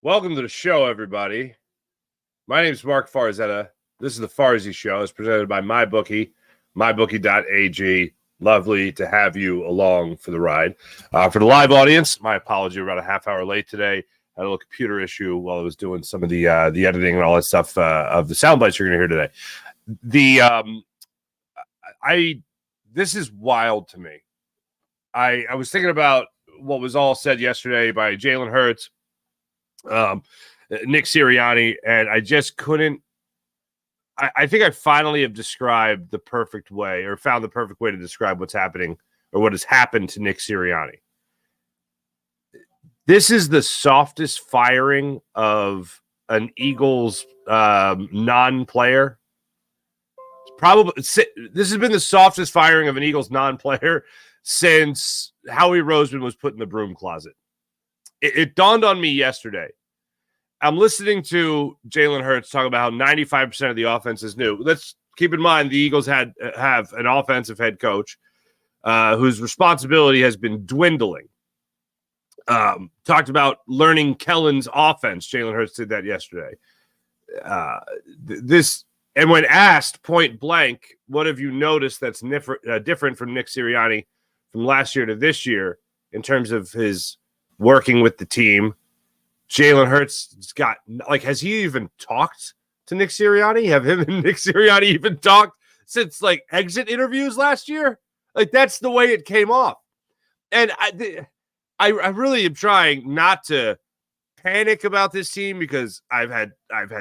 Welcome to the show, everybody. My name is Mark Farzetta. This is the Farzy Show. It's presented by MyBookie, mybookie.ag. Lovely to have you along for the ride. For the live audience, my apology, we're about a half hour late today. Had a little computer issue while I was doing some of the editing and all that stuff of the sound bites you're going to hear today. This is wild to me. I was thinking about what was all said yesterday by Jalen Hurts, Nick Sirianni, and I just couldn't. I think I finally have described the perfect way, or found the perfect way to describe what's happening or what has happened to Nick Sirianni. This is the softest firing of an Eagles non-player. This has been the softest firing of an Eagles non-player since Howie Roseman was put in the broom closet. It dawned on me yesterday. I'm listening to Jalen Hurts talk about how 95% of the offense is new. Let's keep in mind the Eagles have an offensive head coach whose responsibility has been dwindling. Talked about learning Kellen's offense. Jalen Hurts did that yesterday. And when asked point blank, what have you noticed that's different from Nick Sirianni from last year to this year in terms of his working with the team? Jalen Hurts has he even talked to Nick Sirianni? Have him and Nick Sirianni even talked since exit interviews last year? That's the way it came off. And I really am trying not to panic about this team because I've had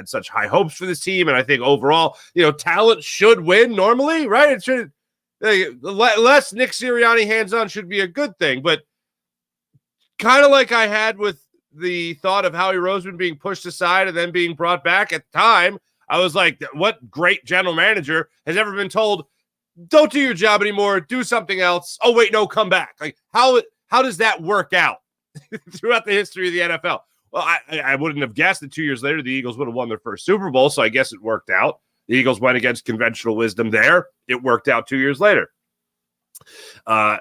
such high hopes for this team, and I think overall, talent should win normally, right? It should less Nick Sirianni hands-on should be a good thing, but kind of like I had with the thought of Howie Roseman being pushed aside and then being brought back at the time, I was like, what great general manager has ever been told, don't do your job anymore, do something else. Oh, wait, no, come back. How does that work out throughout the history of the NFL? Well, I wouldn't have guessed that 2 years later the Eagles would have won their first Super Bowl, so I guess it worked out. The Eagles went against conventional wisdom there. It worked out 2 years later.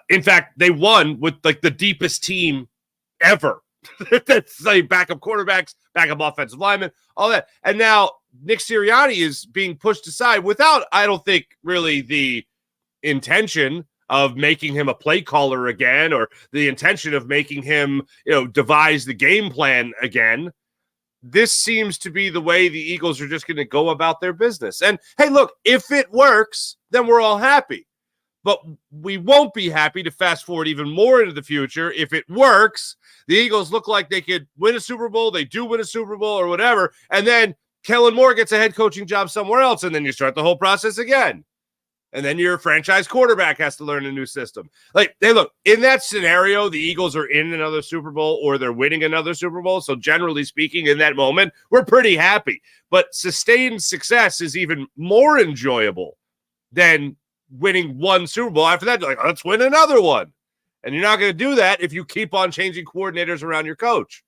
In fact, they won with the deepest team ever. That's backup quarterbacks, backup offensive linemen, all that. And now Nick Sirianni is being pushed aside without, I don't think, really the intention of making him a play caller again, or the intention of making him, devise the game plan again. This seems to be the way the Eagles are just going to go about their business. And hey, look, if it works, then we're all happy. But we won't be happy to fast forward even more into the future. If it works, the Eagles look like they could win a Super Bowl. They do win a Super Bowl or whatever. And then Kellen Moore gets a head coaching job somewhere else. And then you start the whole process again. And then your franchise quarterback has to learn a new system. Hey, look, in that scenario, the Eagles are in another Super Bowl or they're winning another Super Bowl. So generally speaking, in that moment, we're pretty happy. But sustained success is even more enjoyable than winning one Super Bowl. After that, you're like, let's win another one. And you're not going to do that if you keep on changing coordinators around your coach.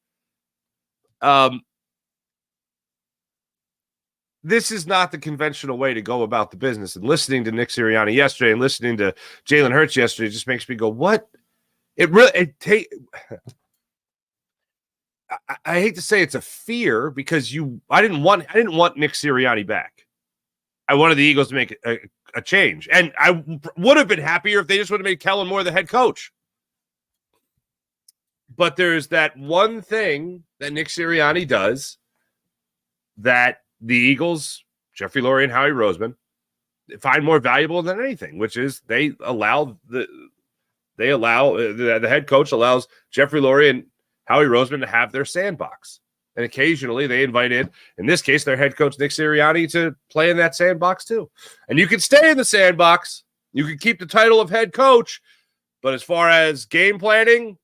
This is not the conventional way to go about the business. And listening to Nick Sirianni yesterday and listening to Jalen Hurts yesterday just makes me go, what? I hate to say it's a fear because I didn't want Nick Sirianni back. I wanted the Eagles to make a change. And I would have been happier if they just would have made Kellen Moore the head coach. But there's that one thing that Nick Sirianni does that the Eagles, Jeffrey Lurie and Howie Roseman, find more valuable than anything, which is the head coach allows Jeffrey Lurie and Howie Roseman to have their sandbox. And occasionally they invited, in this case, their head coach, Nick Sirianni, to play in that sandbox too. And you can stay in the sandbox. You can keep the title of head coach. But as far as game planning,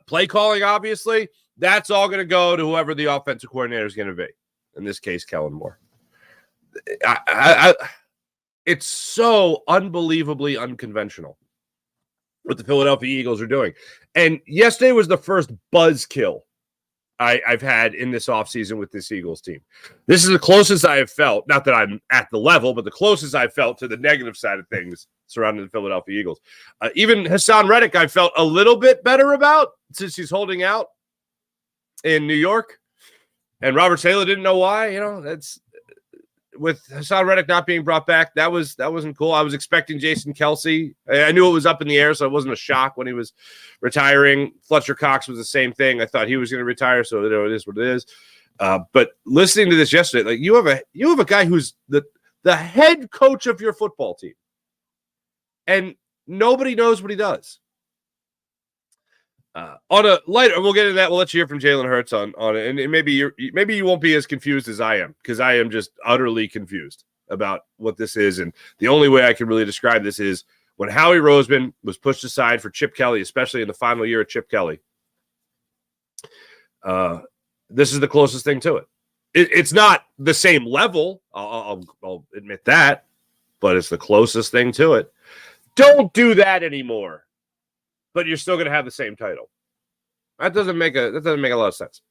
play calling, obviously, that's all going to go to whoever the offensive coordinator is going to be. In this case, Kellen Moore. It's so unbelievably unconventional what the Philadelphia Eagles are doing. And yesterday was the first buzzkill I've had in this offseason with this Eagles team. This is the closest I have felt, not that I'm at the level, but the closest I've felt to the negative side of things surrounding the Philadelphia Eagles. Even Hassan Reddick I felt a little bit better about since he's holding out. in New York, and Robert Saleh didn't know why. That's with Hassan Reddick not being brought back. That wasn't cool. I was expecting Jason Kelce. I knew it was up in the air, so it wasn't a shock when he was retiring. Fletcher Cox was the same thing. I thought he was going to retire, so it is what it is. But listening to this yesterday, like you have a guy who's the head coach of your football team, and nobody knows what he does. On a lighter, we'll get into that. We'll let you hear from Jalen Hurts on it, and maybe you won't be as confused as I am, because I am just utterly confused about what this is. And the only way I can really describe this is when Howie Roseman was pushed aside for Chip Kelly, especially in the final year of Chip Kelly. This is the closest thing to it. It's not the same level. I'll admit that, but it's the closest thing to it. Don't do that anymore, but you're still going to have the same title. That doesn't make a lot of sense.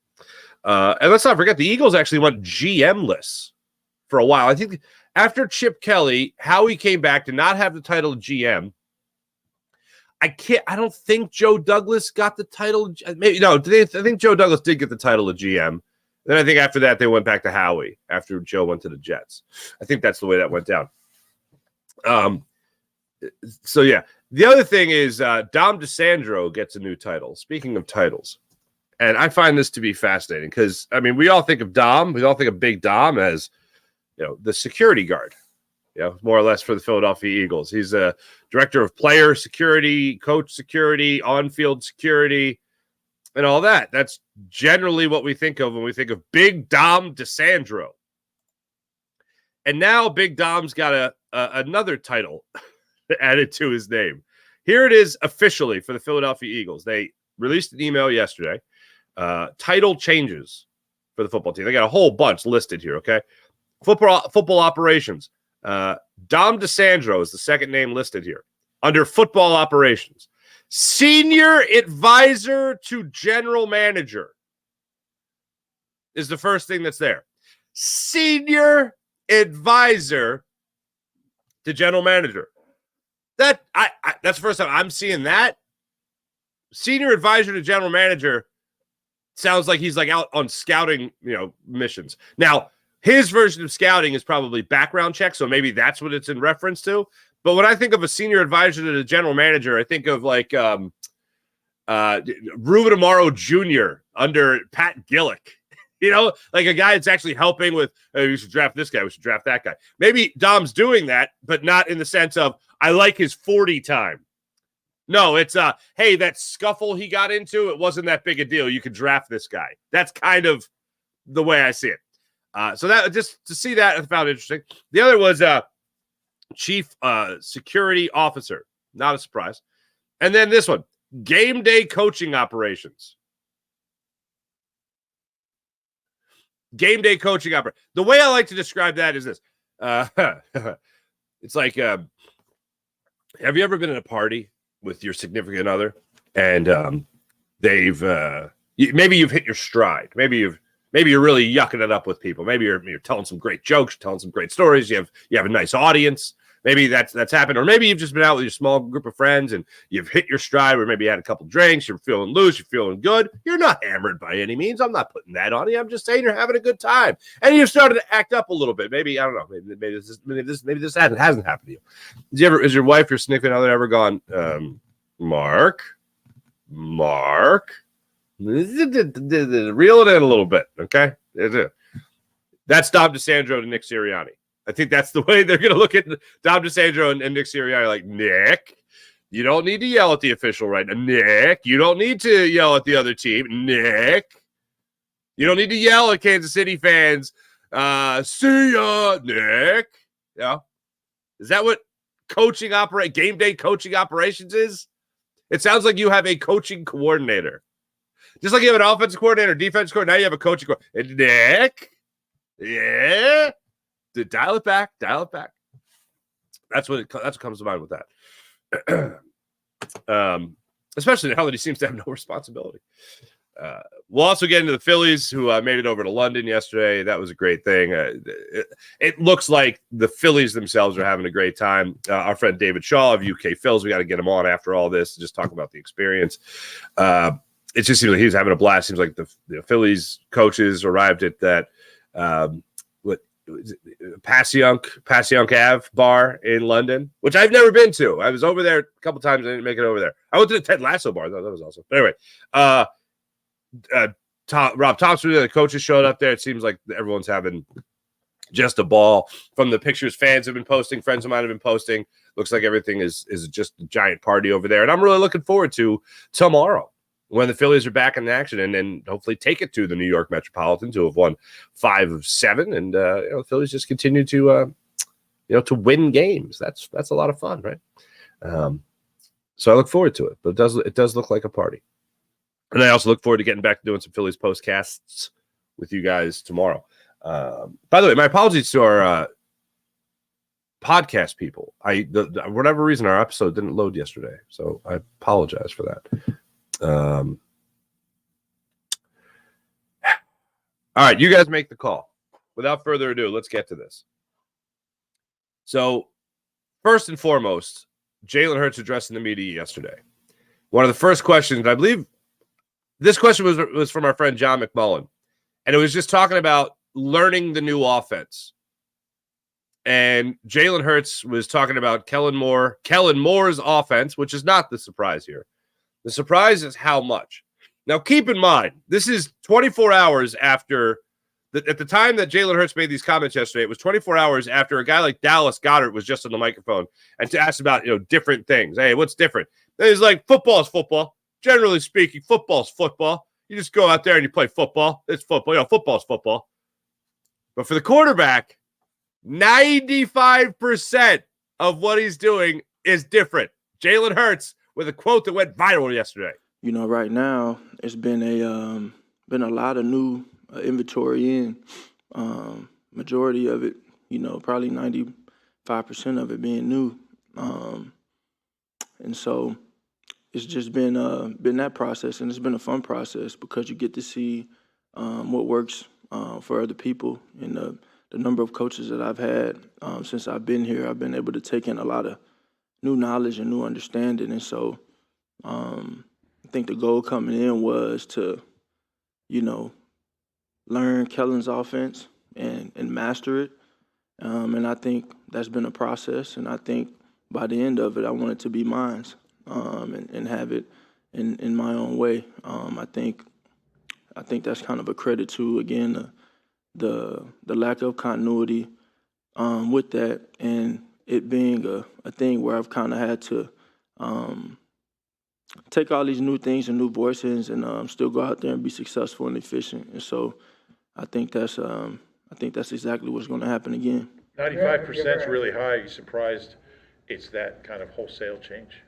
And let's not forget, the Eagles actually went GM-less for a while. I think after Chip Kelly, Howie came back to not have the title of GM. I don't think Joe Douglas got the title. Maybe no. I think Joe Douglas did get the title of GM. Then I think after that they went back to Howie after Joe went to the Jets. I think that's the way that went down. So yeah. The other thing is Dom DeSandro gets a new title. Speaking of titles, and I find this to be fascinating because we all think of Dom, we all think of Big Dom as the security guard, more or less for the Philadelphia Eagles. He's a director of player security, coach security, on-field security, and all that. That's generally what we think of when we think of Big Dom DeSandro. And now Big Dom's got another title added to his name. Here it is officially for the Philadelphia Eagles. They released an email yesterday. Title changes for the football team. They got a whole bunch listed here, okay? Football operations. Dom DeSandro is the second name listed here. Under football operations. Senior advisor to general manager is the first thing that's there. Senior advisor to general manager. That's the first time I'm seeing that. Senior advisor to general manager sounds like he's like out on scouting, missions. Now, his version of scouting is probably background check, so maybe that's what it's in reference to. But when I think of a senior advisor to the general manager, I think of like Ruben Amaro Jr. under Pat Gillick. Like a guy that's actually helping with, hey, we should draft this guy, we should draft that guy. Maybe Dom's doing that, but not in the sense of, I like his 40 time. No, it's, hey, that scuffle he got into, it wasn't that big a deal. You could draft this guy. That's kind of the way I see it. So that just to see that, I found interesting. The other was chief security officer. Not a surprise. And then this one, game day coaching operations. Game day coaching operations. The way I like to describe that is this. It's like, have you ever been at a party with your significant other and they've maybe you've hit your stride. Maybe you're really yucking it up with people. Maybe you're telling some great jokes, telling some great stories. You have a nice audience. Maybe that's happened. Or maybe you've just been out with your small group of friends and you've hit your stride where maybe you had a couple drinks, you're feeling loose, you're feeling good. You're not hammered by any means. I'm not putting that on you. I'm just saying you're having a good time. And you've started to act up a little bit. Maybe, I don't know, maybe this hasn't happened to you. Has your wife, your significant other ever gone, Mark, reel it in a little bit, okay? That's Dom DeSandro to Nick Sirianni. I think that's the way they're going to look at Dom DeSandro and Nick Sirianni. Like, Nick, you don't need to yell at the official right now. Nick, you don't need to yell at the other team. Nick, you don't need to yell at Kansas City fans. See ya, Nick. Yeah. Is that what game day coaching operations is? It sounds like you have a coaching coordinator. Just like you have an offensive coordinator, defensive coordinator, now you have a coaching coordinator. Nick, yeah. Dial it back. That's what comes to mind with that. Especially now that he seems to have no responsibility. We'll also get into the Phillies, who made it over to London yesterday. That was a great thing. It looks like the Phillies themselves are having a great time. Our friend David Shaw of UK Phils, we got to get him on after all this to just talk about the experience. it just seems like he was having a blast. Seems like the Phillies coaches arrived at that Passyunk Ave bar in London, which I've never been to. I was over there a couple times. I didn't make it over there. I went to the Ted Lasso bar. That was awesome. But anyway, Rob Thompson, the coaches showed up there. It seems like everyone's having just a ball. From the pictures fans have been posting, friends of mine have been posting, looks like everything is just a giant party over there. And I'm really looking forward to tomorrow when the Phillies are back in action and then hopefully take it to the New York Metropolitans, who have won 5 of 7. And the Phillies just continue to to win games. That's a lot of fun, right? So I look forward to it. But it does look like a party. And I also look forward to getting back to doing some Phillies postcasts with you guys tomorrow. By the way, my apologies to our podcast people. For whatever reason, our episode didn't load yesterday, so I apologize for that. All right, you guys make the call. Without further ado, let's get to this. So, first and foremost, Jalen Hurts addressing the media yesterday. One of the first questions, I believe, this question was from our friend John McMullen, and it was just talking about learning the new offense. And Jalen Hurts was talking about Kellen Moore's offense, which is not the surprise here. The surprise is how much. Now, keep in mind, this is 24 hours after, at the time that Jalen Hurts made these comments yesterday, it was 24 hours after a guy like Dallas Goedert was just on the microphone and asked about, different things. Hey, what's different? And he's like, football's football. Generally speaking, football's football. You just go out there and you play football. It's football. Football's football. But for the quarterback, 95% of what he's doing is different. Jalen Hurts with a quote that went viral yesterday. Right now it's been a lot of new inventory in. Majority of it, probably 95% of it being new, and so it's just been that process, and it's been a fun process because you get to see what works for other people. And the number of coaches that I've had since I've been here, I've been able to take in a lot of new knowledge and new understanding. And so I think the goal coming in was to, learn Kellen's offense and master it. And I think that's been a process. And I think by the end of it, I want it to be mine and have it in my own way. I think that's kind of a credit to, again, the lack of continuity with that, and it being a thing where I've kind of had to take all these new things and new voices and still go out there and be successful and efficient. And so I think that's exactly what's going to happen again. 95% is really high. Are you surprised it's that kind of wholesale change?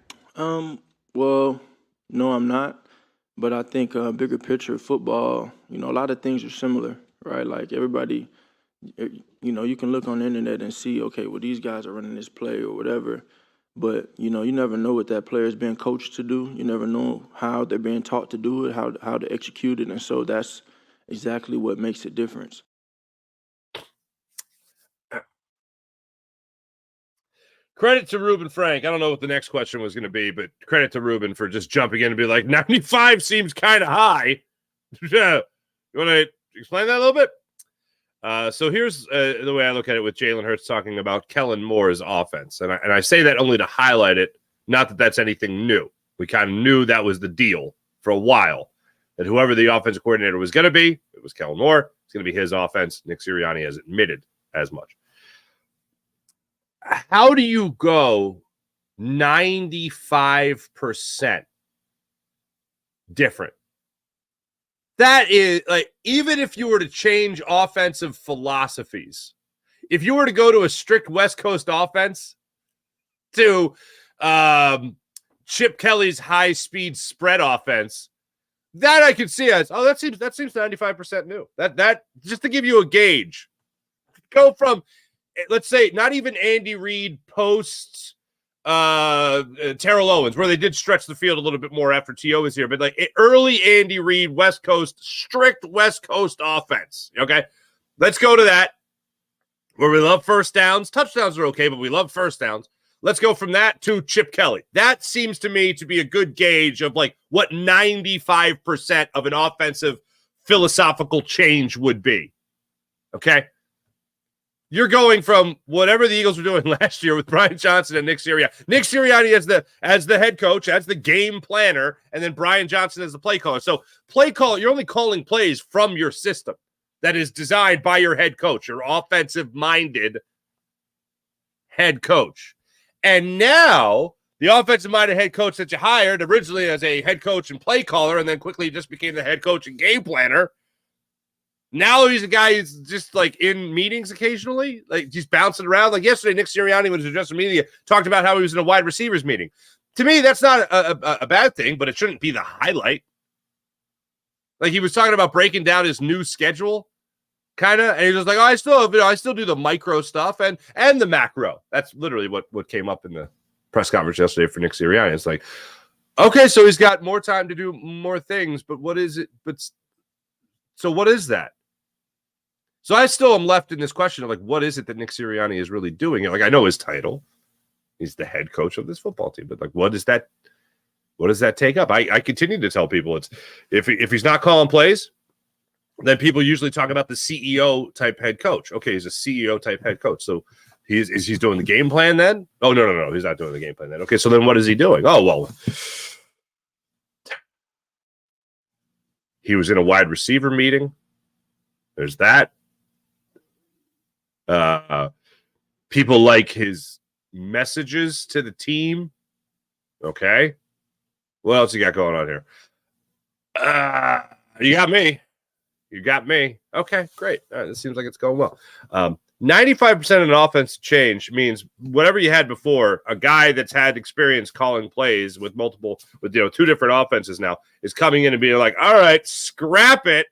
Well, no, I'm not. But I think bigger picture football, a lot of things are similar, right? Like everybody, you can look on the internet and see, okay, well, these guys are running this play or whatever. But, you never know what that player is being coached to do. You never know how they're being taught to do it, how to execute it. And so that's exactly what makes a difference. Credit to Ruben Frank. I don't know what the next question was going to be, but credit to Ruben for just jumping in and be like, 95 seems kind of high. You want to explain that a little bit? So here's the way I look at it with Jalen Hurts talking about Kellen Moore's offense. And I say that only to highlight it, not that that's anything new. We kind of knew that was the deal for a while, that whoever the offensive coordinator was going to be, it was Kellen Moore. It's going to be his offense. Nick Sirianni has admitted as much. How do you go 95% different? That is like, even if you were to change offensive philosophies, if you were to go to a strict West Coast offense to Chip Kelly's high-speed spread offense, that I could see as, that seems 95% new. That just to give you a gauge. Go from, let's say, not even Andy Reid posts Terrell Owens, where they did stretch the field a little bit more after T.O. was here, but like early Andy Reid, West Coast, strict West Coast offense. Okay, let's go to that, where we love first downs. Touchdowns are okay, but we love first downs. let's go from that to Chip Kelly. That seems to me to be a good gauge of like what 95% of an offensive philosophical change would be. Okay? You're going from whatever the Eagles were doing last year with Brian Johnson and Nick Sirianni. Nick Sirianni as the head coach, as the game planner, and then Brian Johnson as the play caller. So play call, you're only calling plays from your system that is designed by your head coach, your offensive-minded head coach. And now the offensive-minded head coach that you hired originally as a head coach and play caller and then quickly just became the head coach and game planner, now he's a guy who's just like in meetings occasionally, like he's bouncing around. Like yesterday, Nick Sirianni, when he was addressing media, talked about how he was in a wide receivers meeting. To me, that's not a bad thing, but it shouldn't be the highlight. Like he was talking about breaking down his new schedule, kind of, and he was like, "Oh, I still do the micro stuff and the macro." That's literally what came up in the press conference yesterday for Nick Sirianni. It's like, okay, so he's got more time to do more things, but what is it? So what is that? So I still am left in this question of like, what is it that Nick Sirianni is really doing? Like, I know his title. He's the head coach of this football team. But like, what does that take up? I continue to tell people it's if he's not calling plays, then people usually talk about the CEO type head coach. Okay, he's a CEO type head coach. So he's doing the game plan then? Oh, no. He's not doing the game plan then. Okay, so then what is he doing? Oh, well, he was in a wide receiver meeting. There's that. People like his messages to the team. Okay. What else you got going on here? You got me. Okay, great. All right, this seems like it's going well. 95% of an offense change means whatever you had before, a guy that's had experience calling plays with two different offenses now is coming in and being like, all right, scrap it.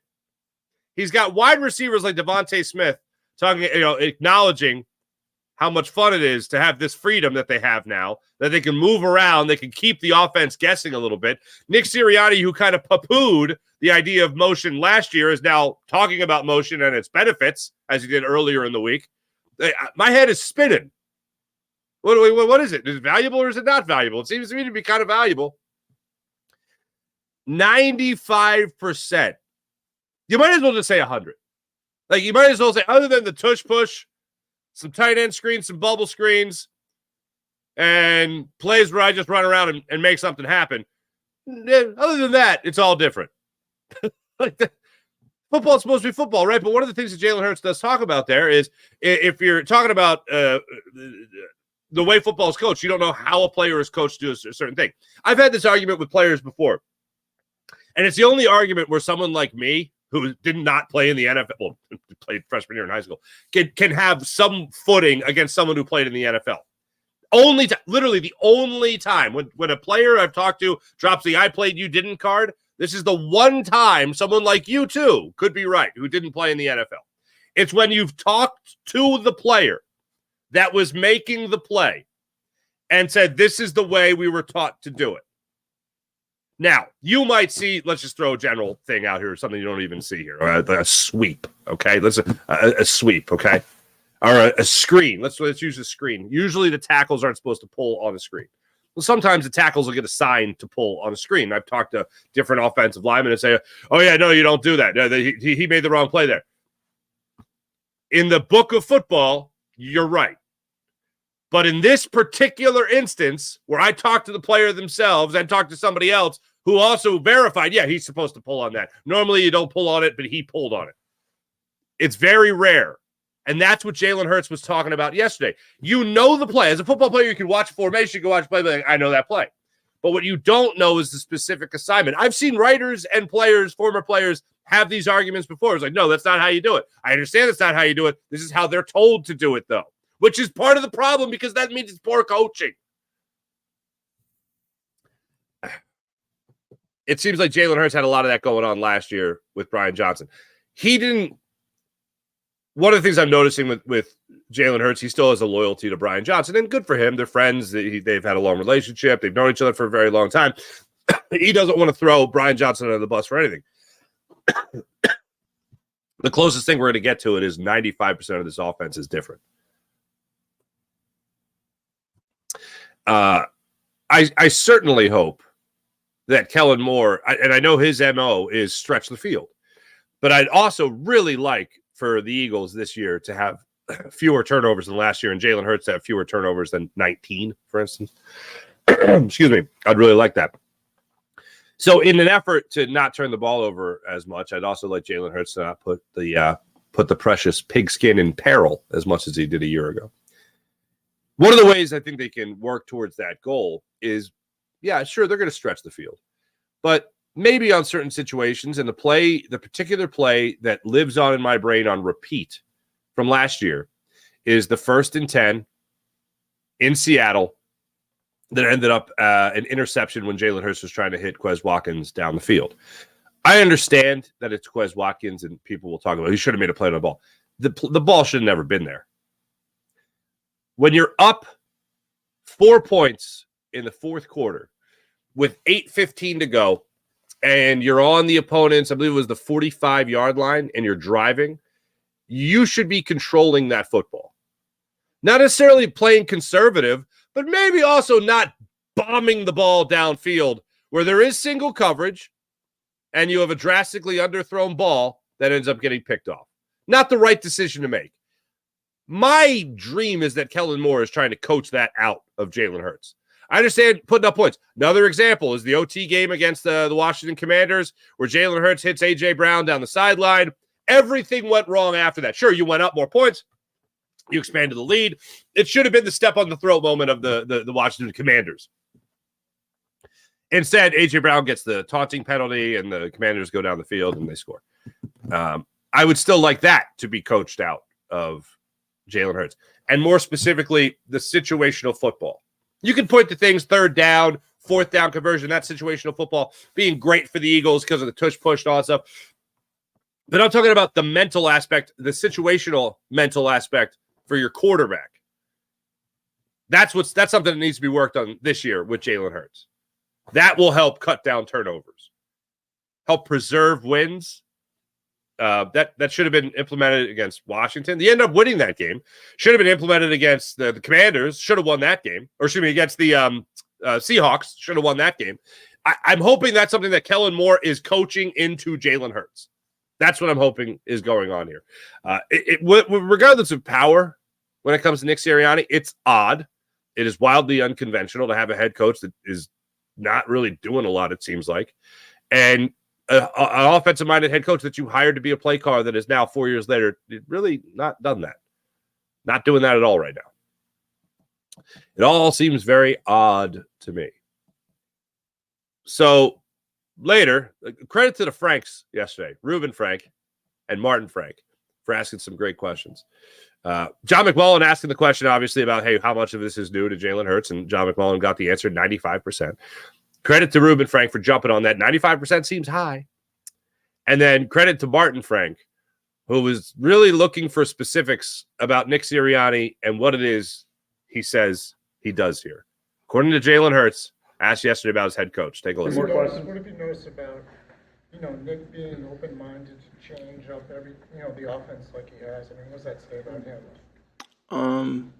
He's got wide receivers like Devontae Smith talking, acknowledging how much fun it is to have this freedom that they have now, that they can move around, they can keep the offense guessing a little bit. Nick Sirianni, who kind of poo-pooed the idea of motion last year, is now talking about motion and its benefits, as he did earlier in the week. My head is spinning. What is it? Is it valuable or is it not valuable? It seems to me to be kind of valuable. 95%. You might as well just say 100. Like, you might as well say, other than the tush push, some tight end screens, some bubble screens, and plays where I just run around and make something happen. Other than that, it's all different. Football's supposed to be football, right? But one of the things that Jalen Hurts does talk about there is if you're talking about the way football is coached, you don't know how a player is coached to do a certain thing. I've had this argument with players before, and it's the only argument where someone like me, who did not play in the NFL, well, played freshman year in high school, can have some footing against someone who played in the NFL. Literally the only time when a player I've talked to drops the "I played, you didn't" card, this is the one time someone like you too could be right who didn't play in the NFL. It's when you've talked to the player that was making the play and said, this is the way we were taught to do it. Now, you might see, let's just throw a general thing out here, something you don't even see here, a sweep, okay? A sweep, okay? Or a screen. Let's use a screen. Usually the tackles aren't supposed to pull on a screen. Well, sometimes the tackles will get assigned to pull on a screen. I've talked to different offensive linemen and say, oh, yeah, no, you don't do that. No, he made the wrong play there. In the book of football, you're right. But in this particular instance, where I talked to the player themselves and talked to somebody else who also verified, yeah, he's supposed to pull on that. Normally you don't pull on it, but he pulled on it. It's very rare. And that's what Jalen Hurts was talking about yesterday. You know the play. As a football player, you can watch formation, you can watch play, but I know that play. But what you don't know is the specific assignment. I've seen writers and players, former players, have these arguments before. It's like, no, that's not how you do it. I understand that's not how you do it. This is how they're told to do it, though, which is part of the problem because that means it's poor coaching. It seems like Jalen Hurts had a lot of that going on last year with Brian Johnson. One of the things I'm noticing with Jalen Hurts, he still has a loyalty to Brian Johnson, and good for him. They're friends. They've had a long relationship. They've known each other for a very long time. He doesn't want to throw Brian Johnson under the bus for anything. The closest thing we're going to get to it is 95% of this offense is different. I certainly hope that Kellen Moore, and I know his MO is stretch the field, but I'd also really like for the Eagles this year to have fewer turnovers than last year, and Jalen Hurts to have fewer turnovers than 19, for instance. Excuse me. I'd really like that. So in an effort to not turn the ball over as much, I'd also like Jalen Hurts to not put the precious pigskin in peril as much as he did a year ago. One of the ways I think they can work towards that goal is, yeah, sure, they're going to stretch the field. But maybe on certain situations, and the particular play that lives on in my brain on repeat from last year is the 1st and 10 in Seattle that ended up an interception when Jalen Hurts was trying to hit Quez Watkins down the field. I understand that it's Quez Watkins, and people will talk about he should have made a play on the ball. The ball should have never been there. When you're up 4 points in the fourth quarter with 8:15 to go, and you're on the opponent's, I believe it was the 45-yard line, and you're driving, you should be controlling that football. Not necessarily playing conservative, but maybe also not bombing the ball downfield where there is single coverage and you have a drastically underthrown ball that ends up getting picked off. Not the right decision to make. My dream is that Kellen Moore is trying to coach that out of Jalen Hurts. I understand putting up points. Another example is the OT game against the Washington Commanders where Jalen Hurts hits A.J. Brown down the sideline. Everything went wrong after that. Sure, you went up more points. You expanded the lead. It should have been the step on the throat moment of the Washington Commanders. Instead, A.J. Brown gets the taunting penalty, and the Commanders go down the field, and they score. I would still like that to be coached out of Jalen Hurts. And more specifically, the situational football. You can point to things, 3rd down, 4th down conversion, that situational football being great for the Eagles because of the tush push and all that stuff. But I'm talking about the mental aspect, the situational mental aspect for your quarterback. That's something that needs to be worked on this year with Jalen Hurts. That will help cut down turnovers, help preserve wins. That should have been implemented against Washington. They ended up winning that game. Should have been implemented against the Commanders. Should have won that game. Or should be against the Seahawks. Should have won that game. I'm hoping that's something that Kellen Moore is coaching into Jalen Hurts. That's what I'm hoping is going on here. Regardless of power, when it comes to Nick Sirianni, it's odd. It is wildly unconventional to have a head coach that is not really doing a lot, it seems like. And an offensive-minded head coach that you hired to be a play caller that is now 4 years later, really not done that. Not doing that at all right now. It all seems very odd to me. So later, credit to the Franks yesterday, Reuben Frank and Martin Frank, for asking some great questions. John McMullen asking the question, obviously, about, hey, how much of this is new to Jalen Hurts? And John McMullen got the answer, 95%. Credit to Reuben Frank for jumping on that. 95% seems high. And then credit to Martin Frank, who was really looking for specifics about Nick Sirianni and what it is he says he does here. According to Jalen Hurts, asked yesterday about his head coach. Take a listen. What have you noticed about, Nick being open-minded to change up the offense like he has? I mean, what does that say about him?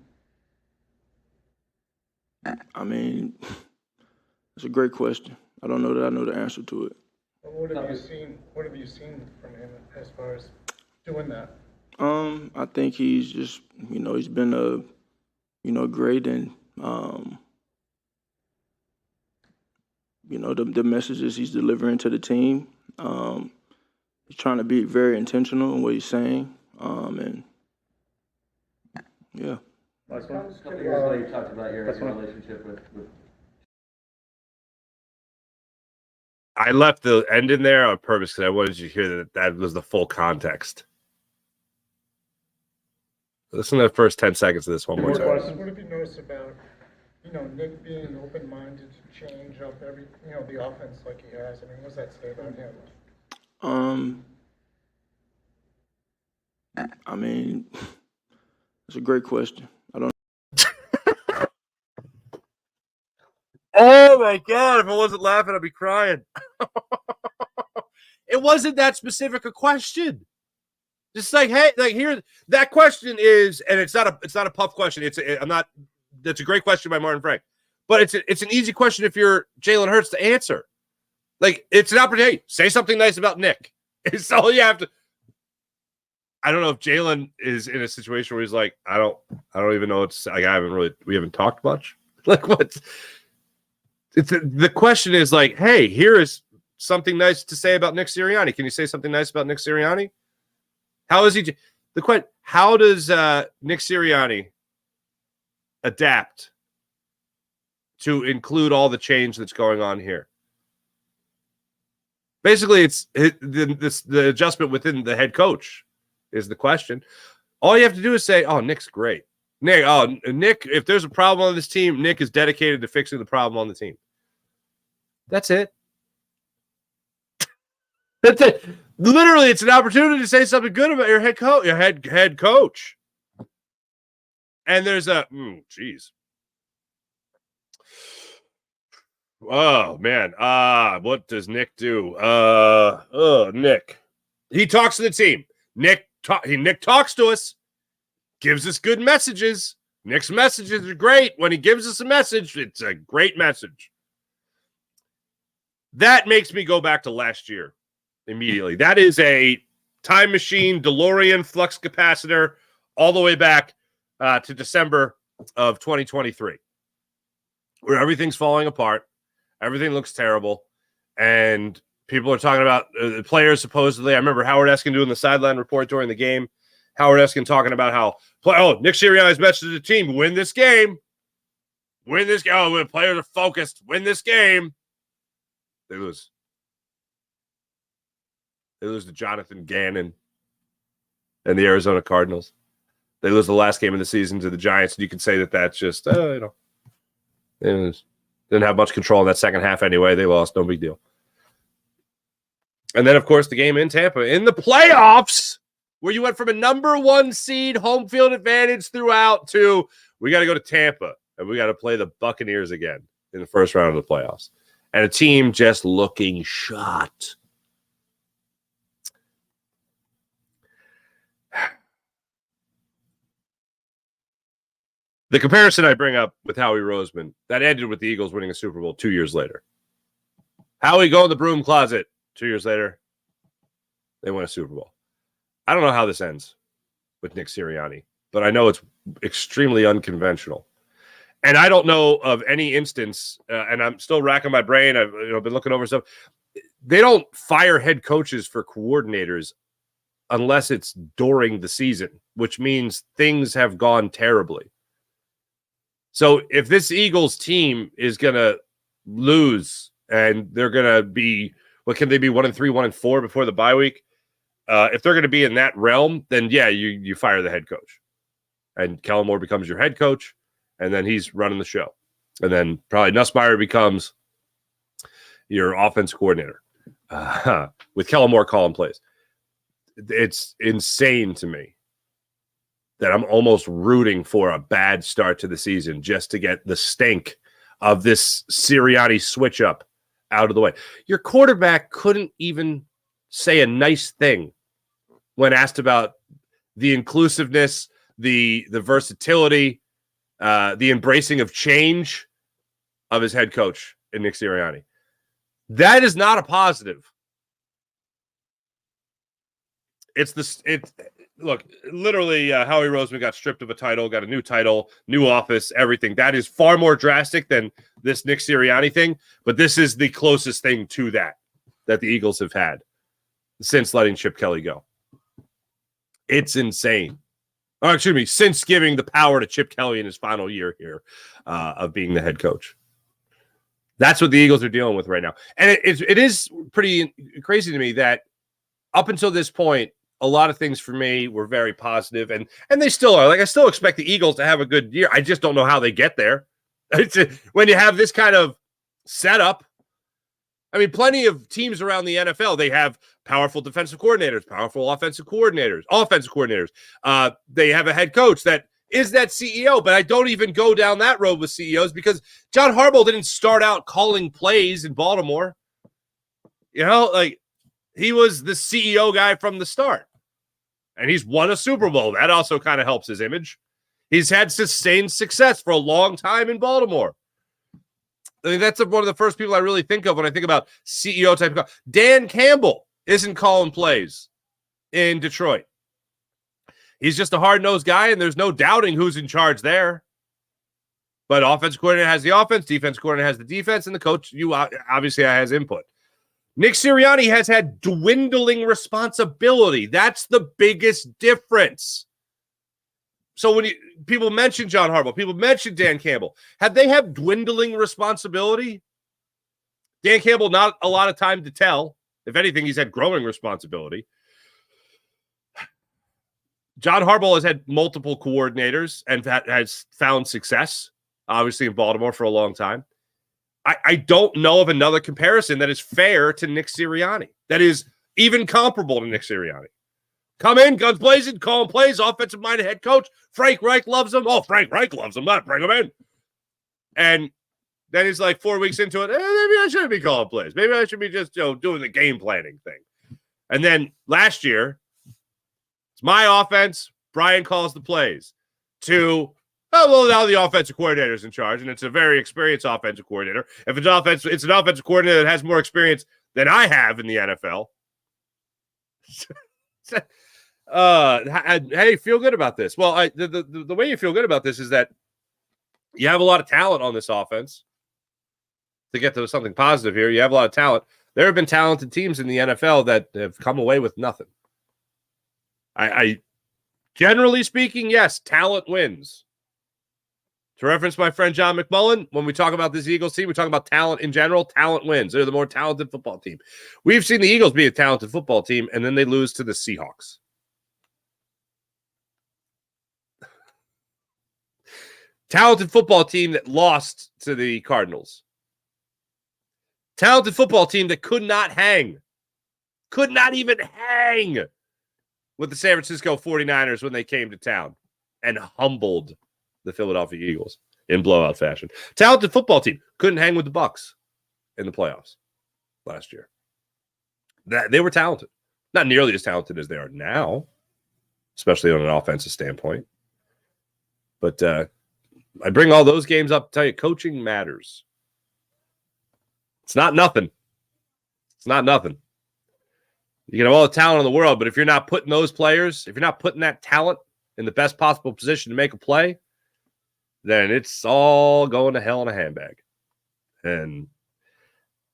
I mean, it's a great question. I don't know that I know the answer to it. Well, what have you seen from him as far as doing that? I think he's just, he's been great, and the messages he's delivering to the team. He's trying to be very intentional in what he's saying, and yeah. Last one. A couple years ago, you talked about your relationship with. I left the end in there on purpose because I wanted you to hear that was the full context. Listen to the first 10 seconds of this one more time. What have you noticed about, Nick being open-minded to change up the offense like he has? I mean, what does that say about him? I mean, it's a great question. I don't. Oh my God! If I wasn't laughing, I'd be crying. It wasn't that specific a question. Just like, hey, like here, that question is, and it's not a puff question. That's a great question by Martin Frank. But it's an easy question if you're Jalen Hurts to answer. Like, it's an opportunity. Hey, say something nice about Nick. It's all you have to. I don't know if Jalen is in a situation where he's like, I don't even know. It's like we haven't talked much. Like, what? The question is like, hey, here is something nice to say about Nick Sirianni. Can you say something nice about Nick Sirianni? How is he? How does Nick Sirianni adapt to include all the change that's going on here? Basically, it's the adjustment within the head coach is the question. All you have to do is say, "Oh, Nick's great." Nick, if there's a problem on this team, Nick is dedicated to fixing the problem on the team. That's it. That's it. Literally, it's an opportunity to say something good about your head coach. And there's geez. Oh man. What does Nick do? Nick. He talks to the team. Nick talks to us, gives us good messages. Nick's messages are great. When he gives us a message, it's a great message. That makes me go back to last year immediately. That is a time machine, DeLorean, flux capacitor, all the way back to December of 2023, where everything's falling apart. Everything looks terrible. And people are talking about the players supposedly. I remember Howard Eskin doing the sideline report during the game. Howard Eskin talking about how, Nick Sirianni's message to the team, win this game. Win this game. Oh, when players are focused, win this game. They lose. They lose to Jonathan Gannon and the Arizona Cardinals. They lose the last game of the season to the Giants, and you can say that that's just, they didn't have much control in that second half anyway. They lost. No big deal. And then, of course, the game in Tampa in the playoffs, where you went from a number 1 seed, home field advantage throughout, to we got to go to Tampa, and we got to play the Buccaneers again in the first round of the playoffs. And a team just looking shot. The comparison I bring up with Howie Roseman, that ended with the Eagles winning a Super Bowl 2 years later. Howie go in the broom closet. 2 years later, they win a Super Bowl. I don't know how this ends with Nick Sirianni, but I know it's extremely unconventional. And I don't know of any instance, and I'm still racking my brain. I've been looking over stuff. They don't fire head coaches for coordinators unless it's during the season, which means things have gone terribly. So if this Eagles team is going to lose and they're going to be, what can they be, 1-3, 1-4 before the bye week? If they're going to be in that realm, then yeah, you fire the head coach. And Kellen Moore becomes your head coach, and then he's running the show. And then probably Nussmeier becomes your offense coordinator with Kellen Moore calling plays. It's insane to me that I'm almost rooting for a bad start to the season just to get the stink of this Sirianni switch up out of the way. Your quarterback couldn't even say a nice thing when asked about the inclusiveness, the versatility, the embracing of change of his head coach in Nick Sirianni. That is not a positive. Look, literally, Howie Roseman got stripped of a title, got a new title, new office, everything. That is far more drastic than this Nick Sirianni thing, but this is the closest thing to that the Eagles have had since letting Chip Kelly go. It's insane. Oh, excuse me, since giving the power to Chip Kelly in his final year here of being the head coach. That's what the Eagles are dealing with right now. And it is pretty crazy to me that up until this point, a lot of things for me were very positive, and they still are. Like, I still expect the Eagles to have a good year. I just don't know how they get there. When you have this kind of setup, I mean, plenty of teams around the NFL, they have powerful defensive coordinators, powerful offensive coordinators. They have a head coach that is that CEO, but I don't even go down that road with CEOs because John Harbaugh didn't start out calling plays in Baltimore. He was the CEO guy from the start. And he's won a Super Bowl. That also kind of helps his image. He's had sustained success for a long time in Baltimore. I mean, that's one of the first people I really think of when I think about CEO type of. Dan Campbell isn't calling plays in Detroit. He's just a hard-nosed guy, and there's no doubting who's in charge there. But offense coordinator has the offense, defense coordinator has the defense, and the coach obviously has input. Nick Sirianni has had dwindling responsibility. That's the biggest difference. So when people mention John Harbaugh, people mention Dan Campbell, have they have dwindling responsibility? Dan Campbell, not a lot of time to tell. If anything, he's had growing responsibility. John Harbaugh has had multiple coordinators and has found success, obviously, in Baltimore for a long time. I don't know of another comparison that is fair to Nick Sirianni, that is even comparable to Nick Sirianni. Come in, guns blazing, calling plays, offensive-minded head coach. Frank Reich loves him. Oh, Frank Reich loves him. Bring him in. And then he's like 4 weeks into it, maybe I shouldn't be calling plays. Maybe I should be just doing the game planning thing. And then last year, it's my offense. Brian calls the plays. Now the offensive coordinator is in charge, and it's a very experienced offensive coordinator. If it's an offensive coordinator that has more experience than I have in the NFL. Hey, feel good about this. Well, the way you feel good about this is that you have a lot of talent on this offense. To get to something positive here, you have a lot of talent. There have been talented teams in the NFL that have come away with nothing. I generally speaking, yes, talent wins. To reference my friend John McMullen, when we talk about this Eagles team, we talk about talent in general. Talent wins. They're the more talented football team. We've seen the Eagles be a talented football team, and then they lose to the Seahawks. Talented football team that lost to the Cardinals. Talented football team that could not even hang with the San Francisco 49ers when they came to town and humbled the Philadelphia Eagles in blowout fashion. Talented football team couldn't hang with the Bucs in the playoffs last year. They were talented. Not nearly as talented as they are now, especially on an offensive standpoint. But I bring all those games up to tell you coaching matters. It's not nothing. It's not nothing. You can have all the talent in the world, but if you're not putting those players, if you're not putting that talent in the best possible position to make a play, then it's all going to hell in a handbag. And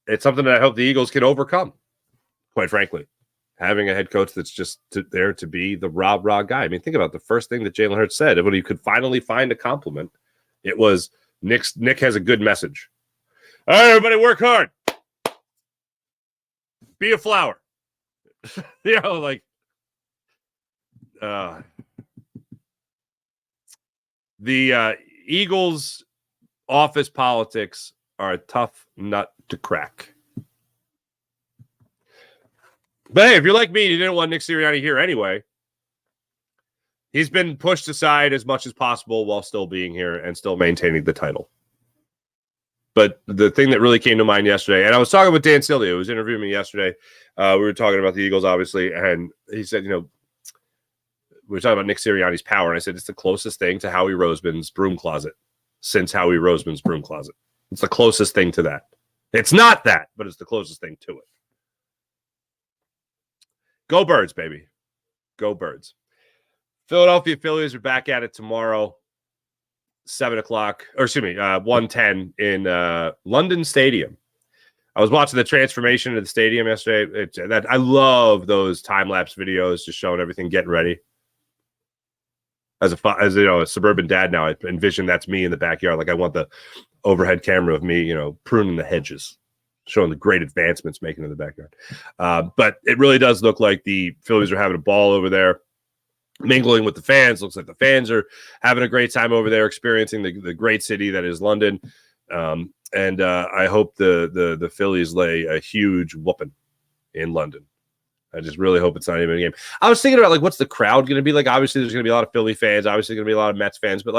it's something that I hope the Eagles can overcome, quite frankly. Having a head coach that's just there to be the rah-rah guy. I mean, think about the first thing that Jalen Hurts said when he could finally find a compliment. It was, Nick has a good message. All right, everybody, work hard. Be a flower. The Eagles' office politics are a tough nut to crack. But hey, if you're like me, you didn't want Nick Sirianni here anyway. He's been pushed aside as much as possible while still being here and still maintaining the title. But the thing that really came to mind yesterday, and I was talking with Dan Silio, who was interviewing me yesterday. We were talking about the Eagles, obviously, and he said, we were talking about Nick Sirianni's power, and I said it's the closest thing to Howie Roseman's broom closet since Howie Roseman's broom closet. It's the closest thing to that. It's not that, but it's the closest thing to it. Go Birds, baby. Go Birds. Philadelphia Phillies are back at it tomorrow, 1:10 in London Stadium. I was watching the transformation of the stadium yesterday. I love those time-lapse videos just showing everything getting ready. As a suburban dad now, I envision that's me in the backyard. Like I want the overhead camera of me, pruning the hedges, showing the great advancements making in the backyard. But it really does look like the Phillies are having a ball over there, mingling with the fans. Looks like the fans are having a great time over there, experiencing the great city that is London. And I hope the Phillies lay a huge whooping in London. I just really hope it's not even a game. I was thinking about, what's the crowd going to be like? Obviously, there's going to be a lot of Philly fans. Obviously, going to be a lot of Mets fans. But,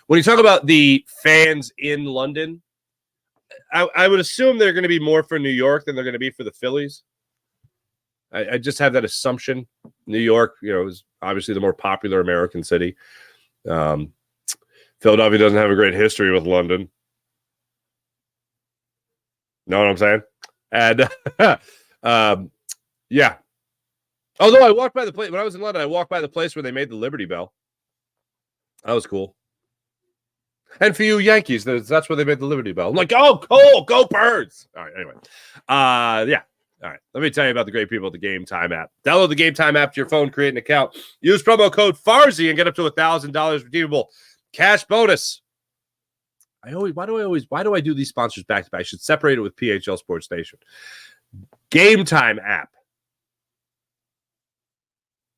when you talk about the fans in London, I would assume they're going to be more for New York than they're going to be for the Phillies. I just have that assumption. New York, is obviously the more popular American city. Philadelphia doesn't have a great history with London. Know what I'm saying? And yeah. Although I walked by the place when I was in London, I walked by the place where they made the Liberty Bell. That was cool. And for you Yankees, that's where they made the Liberty Bell. I'm like, oh, cool, go Birds. All right, anyway. Yeah. All right, let me tell you about the great people at the Gametime app. Download the Gametime app to your phone, create an account, use promo code Farzy, and get up to $1,000 redeemable cash bonus. Why do I do these sponsors back to back? I should separate it with PHL Sports Station. Gametime app.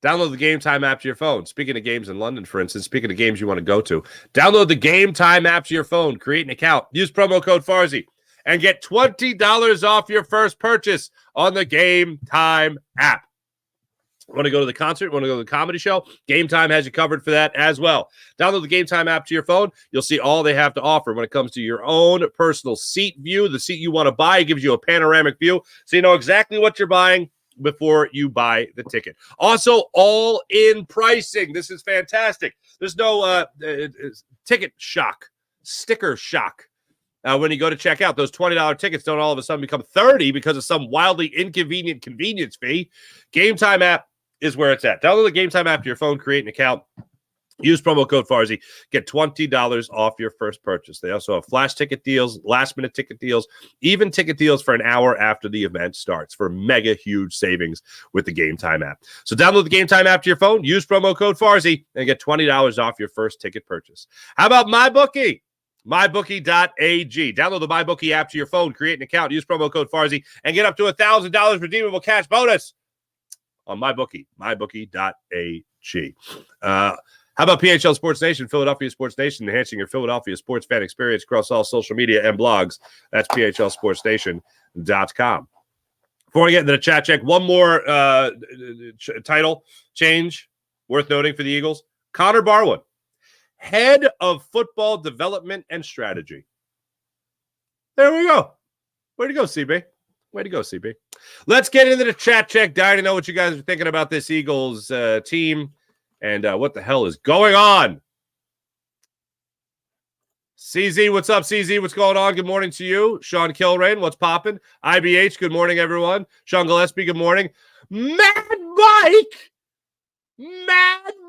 Download the Gametime app to your phone. Speaking of games in London, for instance, speaking of games you want to go to, download the Gametime app to your phone, create an account, use promo code Farzy, and get $20 off your first purchase on the Gametime app. Want to go to the concert? Want to go to the comedy show? Gametime has you covered for that as well. Download the Gametime app to your phone. You'll see all they have to offer when it comes to your own personal seat view. The seat you want to buy gives you a panoramic view, so you know exactly what you're buying before you buy the ticket. Also, all-in pricing. This is fantastic. There's no ticket shock, sticker shock. When you go to check out, those $20 tickets don't all of a sudden become $30 because of some wildly inconvenient convenience fee. Gametime app is where it's at. Download the Gametime app to your phone, create an account, use promo code Farzy, get $20 off your first purchase. They also have flash ticket deals, last-minute ticket deals, even ticket deals for an hour after the event starts for mega huge savings with the Gametime app. So download the Gametime app to your phone, use promo code Farzy, and get $20 off your first ticket purchase. How about MyBookie? MyBookie.ag. Download the MyBookie app to your phone, create an account, use promo code Farzy, and get up to $1,000 redeemable cash bonus on MyBookie. MyBookie.ag. How about PHL Sports Nation, Philadelphia Sports Nation, enhancing your Philadelphia sports fan experience across all social media and blogs? That's PHLSportsStation.com. Before we get into the chat check, one more title change worth noting for the Eagles. Connor Barwin, head of football development and strategy. There we go. Way to go, CB. Way to go, CB. Let's get into the chat check. Dying to know what you guys are thinking about this Eagles team. And what the hell is going on? CZ, what's up, CZ? What's going on? Good morning to you. Sean Kilrain, what's popping? IBH, good morning, everyone. Sean Gillespie, good morning. Mad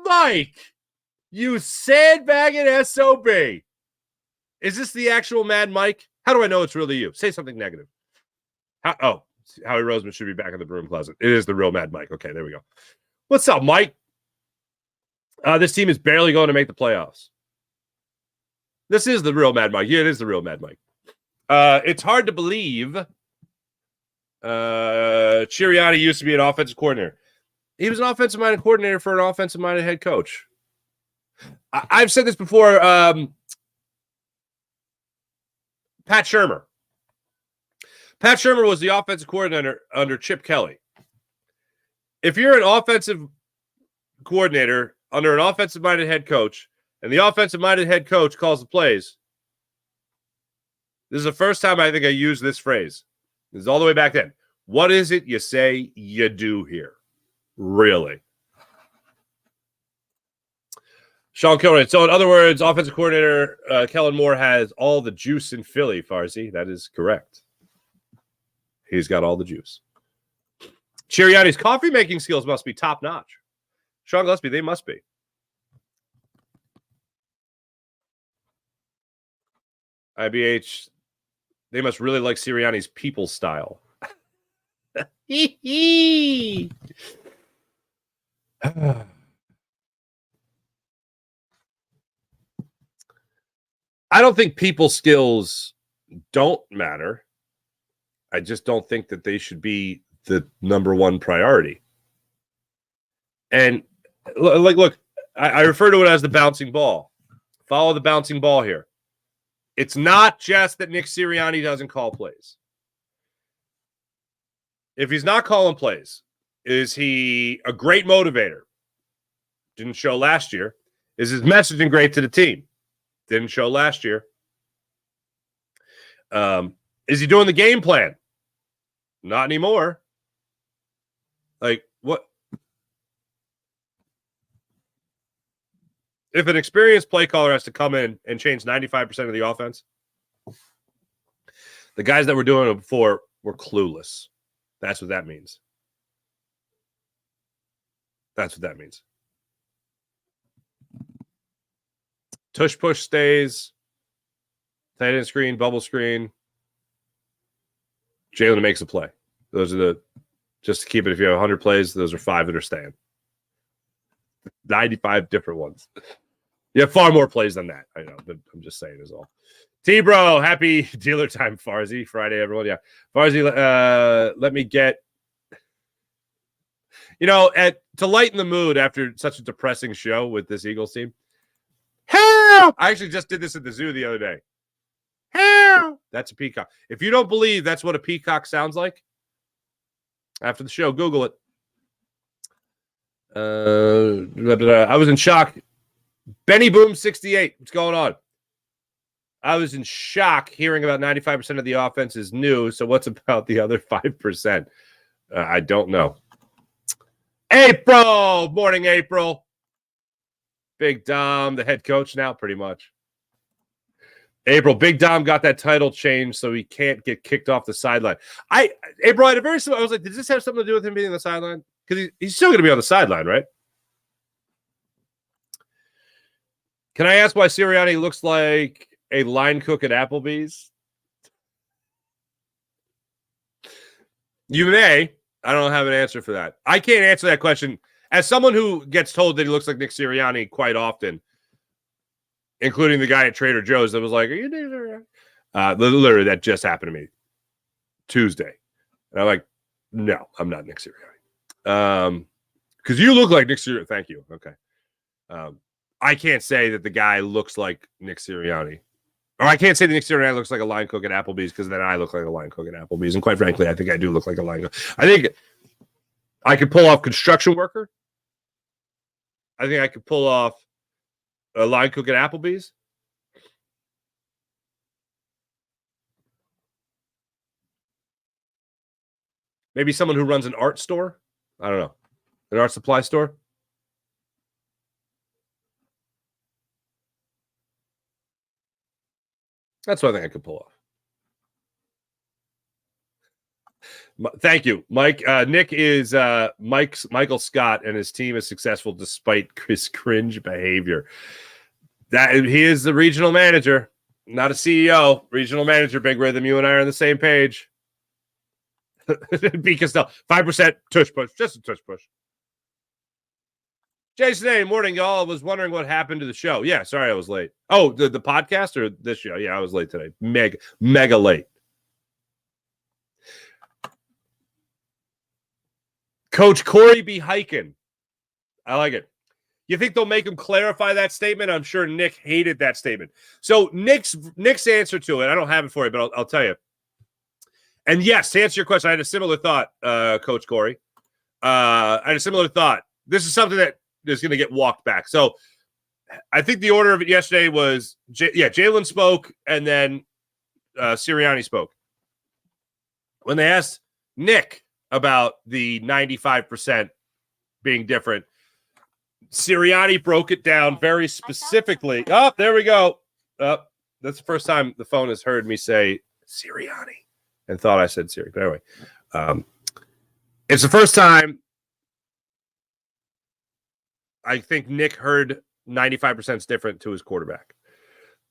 Mike, you sandbagging SOB. Is this the actual Mad Mike? How do I know it's really you? Say something negative. Howie Roseman should be back in the broom closet. It is the real Mad Mike. Okay, there we go. What's up, Mike? This team is barely going to make the playoffs. This is the real Mad Mike. Yeah, it is the real Mad Mike. It's hard to believe Sirianni used to be an offensive coordinator. He was an offensive-minded coordinator for an offensive-minded head coach. I've said this before. Pat Shurmur. Pat Shurmur was the offensive coordinator under Chip Kelly. If you're an offensive coordinator under an offensive-minded head coach, and the offensive-minded head coach calls the plays, this is the first time I think I used this phrase. This is all the way back then. What is it you say you do here? Really? Sean Kilrain. So in other words, offensive coordinator Kellen Moore has all the juice in Philly, Farzy. That is correct. He's got all the juice. Sirianni's coffee-making skills must be top-notch. Sean Gillespie, they must be. IBH, they must really like Sirianni's people style. I don't think people skills don't matter. I just don't think that they should be the number one priority. And look, I refer to it as the bouncing ball. Follow the bouncing ball here. It's not just that Nick Sirianni doesn't call plays. If he's not calling plays, is he a great motivator? Didn't show last year. Is his messaging great to the team? Didn't show last year. Is he doing the game plan? Not anymore. Like, what? If an experienced play caller has to come in and change 95% of the offense, The guys that were doing it before were clueless. That's what that means. That's what that means. Tush push stays. Tight end screen, bubble screen. Jalen makes a play. Those are just to keep it, if you have 100 plays, those are 5 that are staying. 95 different ones. You have far more plays than that. I know, but I'm just saying is all. T-Bro, happy dealer time, Farzy. Friday, everyone. Yeah. Farzy, let me get, to lighten the mood after such a depressing show with this Eagles team. Help! I actually just did this at the zoo the other day. Help! That's a peacock. If you don't believe that's what a peacock sounds like, after the show, Google it. I was in shock. Benny Boom 68. What's going on? I was in shock hearing about 95% of the offense is new. So what's about the other 5%? I don't know. April! Morning, April. Big Dom, the head coach now, pretty much. April, Big Dom got that title change so he can't get kicked off the sideline. April, I was like, does this have something to do with him being on the sideline? Because he's still going to be on the sideline, right? Can I ask why Sirianni looks like a line cook at Applebee's? You may. I don't have an answer for that. I can't answer that question. As someone who gets told that he looks like Nick Sirianni quite often, including the guy at Trader Joe's that was like, are you Nick Sirianni? Literally, that just happened to me Tuesday. And I'm like, no, I'm not Nick Sirianni. Because you look like Nick Sirianni. Thank you. Okay. I can't say that the guy looks like Nick Sirianni. Or I can't say that Nick Sirianni looks like a line cook at Applebee's because then I look like a line cook at Applebee's. And quite frankly, I think I do look like a line cook. I think I could pull off construction worker. I think I could pull off a line cook at Applebee's. Maybe someone who runs an art store. I don't know. An art supply store. That's what I think I could pull off. Thank you, Mike. Nick is Michael Scott, and his team is successful despite his cringe behavior. That he is the regional manager, not a CEO. Regional manager, Big Rhythm. You and I are on the same page. B. Costello, 5% tush push, just a tush push. Jason, hey, morning, y'all. I was wondering what happened to the show. Yeah, sorry I was late. Oh, the podcast or this show? Yeah, I was late today. Mega late. Coach Corey be hiking. I like it. You think they'll make him clarify that statement? I'm sure Nick hated that statement. So Nick's answer to it, I don't have it for you, but I'll tell you. And yes, to answer your question, I had a similar thought, Coach Corey. I had a similar thought. This is something that is going to get walked back. So I think the order of it yesterday was, Jalen spoke, and then Sirianni spoke. When they asked Nick about the 95% being different, Sirianni broke it down very specifically. Oh, there we go. That's the first time the phone has heard me say Sirianni and thought I said Siri. But anyway, it's the first time I think Nick heard 95% is different to his quarterback.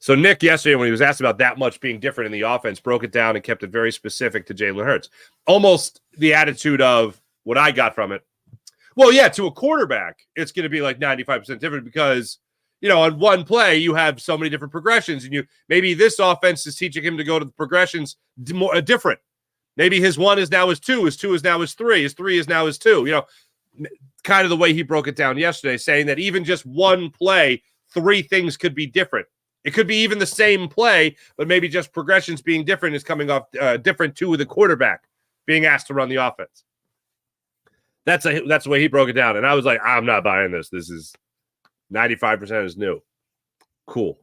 So Nick yesterday, when he was asked about that much being different in the offense, broke it down and kept it very specific to Jalen Hurts. Almost the attitude of what I got from it. Well, yeah, to a quarterback, it's going to be like 95% different because, on one play, you have so many different progressions. And maybe this offense is teaching him to go to the progressions more different. Maybe his 1 is now his 2, his 2 is now his 3, his 3 is now his 2. Kind of the way he broke it down yesterday, saying that even just one play, 3 things could be different. It could be even the same play, but maybe just progressions being different is coming off different to the quarterback being asked to run the offense. That's the way he broke it down. And I was like, I'm not buying this. This is 95% is new. Cool.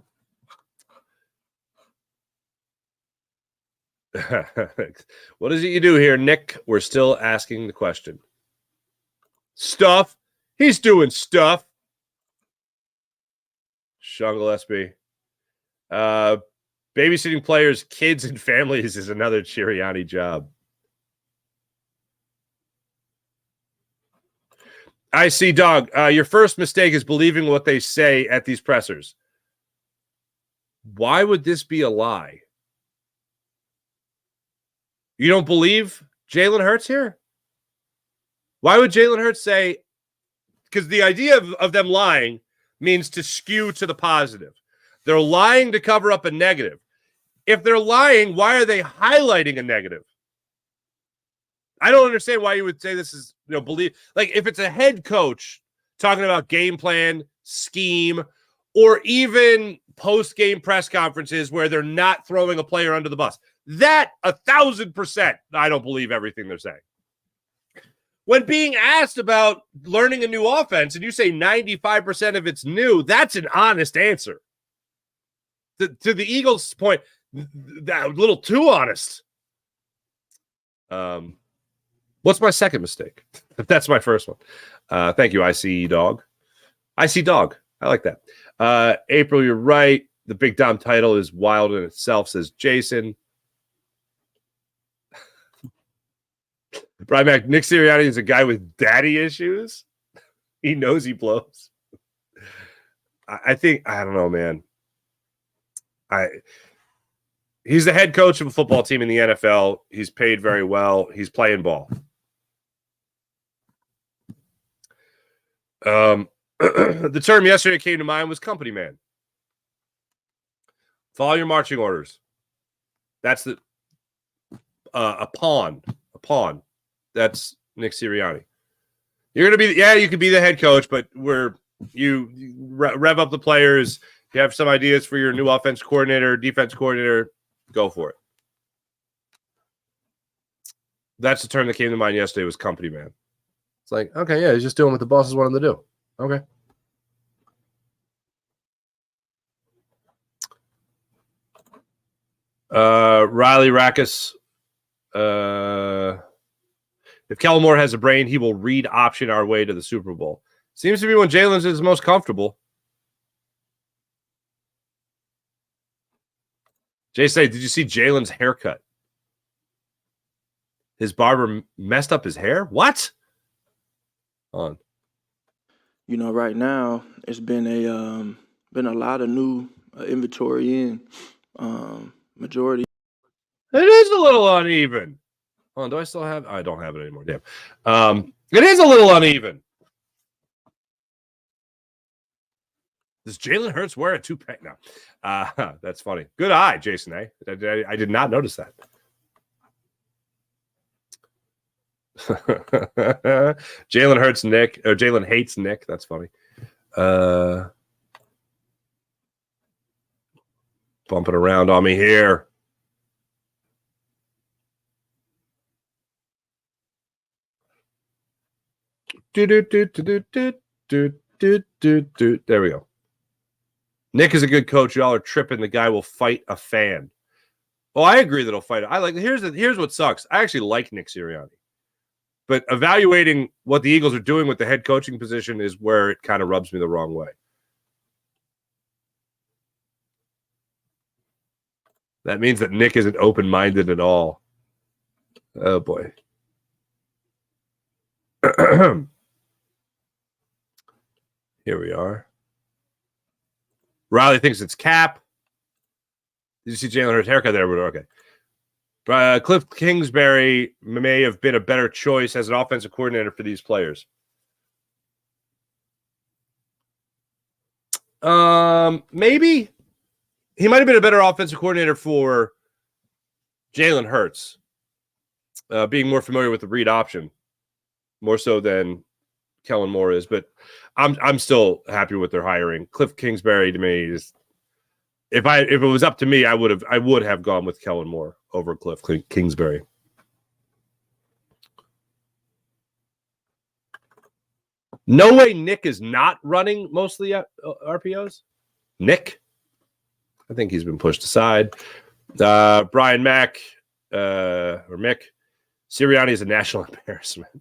What is it you do here, Nick? We're still asking the question. Stuff. He's doing stuff. Shungle SB. Babysitting players, kids, and families is another Sirianni job. I see, Dog. Your first mistake is believing what they say at these pressers. Why would this be a lie? You don't believe Jalen Hurts here? Why would Jalen Hurts say? Because the idea of them lying means to skew to the positive. They're lying to cover up a negative. If they're lying, why are they highlighting a negative? I don't understand why you would say this is, believe. Like, if it's a head coach talking about game plan, scheme, or even post-game press conferences where they're not throwing a player under the bus, that 1,000%, I don't believe everything they're saying. When being asked about learning a new offense and you say 95% of it's new, that's an honest answer. To the Eagles' point, that a little too honest. What's my second mistake? That's my first one. Thank you, IC Dog. IC Dog. I like that. April, you're right. The Big Dom title is wild in itself, says Jason. Brian Mac, Nick Sirianni is a guy with daddy issues. He knows he blows. I don't know, man. He's the head coach of a football team in the NFL. He's paid very well. He's playing ball. The term yesterday came to mind was company man. Follow your marching orders. That's a pawn. A pawn. That's Nick Sirianni. You're gonna be, you could be the head coach, but you rev up the players. You have some ideas for your new offense coordinator, defense coordinator. Go for it. That's the term that came to mind yesterday was company man. It's like, okay, yeah, he's just doing what the bosses want him to do. Okay. Riley Rackus. If Kellen Moore has a brain, he will read option our way to the Super Bowl. Seems to be when Jalen's is most comfortable. Jay say, did you see Jalen's haircut? His barber messed up his hair? What? On. Right now it's been a lot of new inventory in. Majority. It is a little uneven. Hold on, do I still have? I don't have it anymore. Damn. It is a little uneven. Does Jalen Hurts wear a toupee now? That's funny. Good eye, Jason. I did not notice that. Jalen Hurts Nick, or Jalen hates Nick. That's funny. Bumping around on me here. There we go. Nick is a good coach. Y'all are tripping. The guy will fight a fan. Oh, I agree that he'll fight it. Here's what sucks. I actually like Nick Sirianni. But evaluating what the Eagles are doing with the head coaching position is where it kind of rubs me the wrong way. That means that Nick isn't open-minded at all. Oh, boy. Here we are. Riley thinks it's Cap. Did you see Jalen Hurts' haircut there? Okay. Cliff Kingsbury may have been a better choice as an offensive coordinator for these players. Maybe. He might have been a better offensive coordinator for Jalen Hurts, being more familiar with the read option, more so than Kellen Moore is. But I'm still happy with their hiring. Cliff Kingsbury to me is, if it was up to me, I would have gone with Kellen Moore over Cliff Kingsbury. No way Nick is not running mostly RPOs. Nick, I think he's been pushed aside. Brian Mack or Mick, Sirianni is a national embarrassment.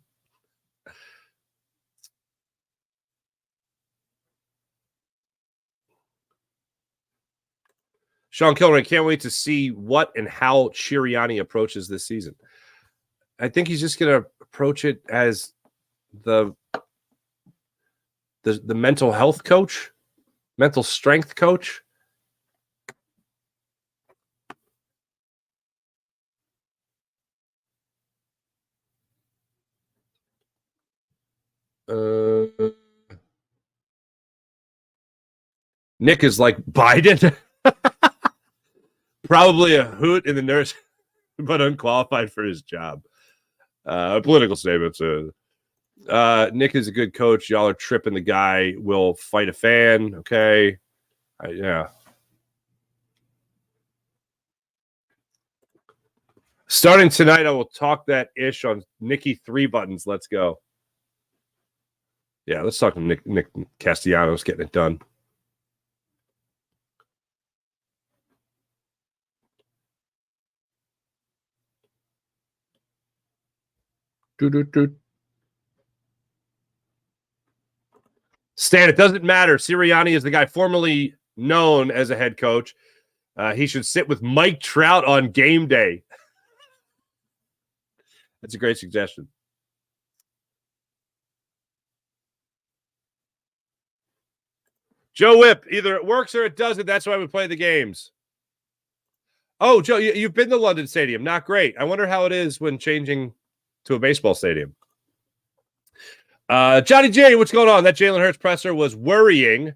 Sean Kilroy, can't wait to see what and how Sirianni approaches this season. I think he's just going to approach it as the mental health coach, mental strength coach. Nick is like Biden. Probably a hoot in the nurse, but unqualified for his job. Political statements. Nick is a good coach. Y'all are tripping. The guy will fight a fan. Okay. Yeah. Starting tonight, I will talk that ish on Nicky 3 buttons. Let's go. Yeah, let's talk to Nick Castellanos getting it done. Stan, it doesn't matter. Sirianni is the guy formerly known as a head coach. He should sit with Mike Trout on game day. That's a great suggestion. Joe Whip, either it works or it doesn't. That's why we play the games. Oh, Joe, you've been to London Stadium. Not great. I wonder how it is when changing to a baseball stadium. Johnny J, what's going on? That Jalen Hurts presser was worrying.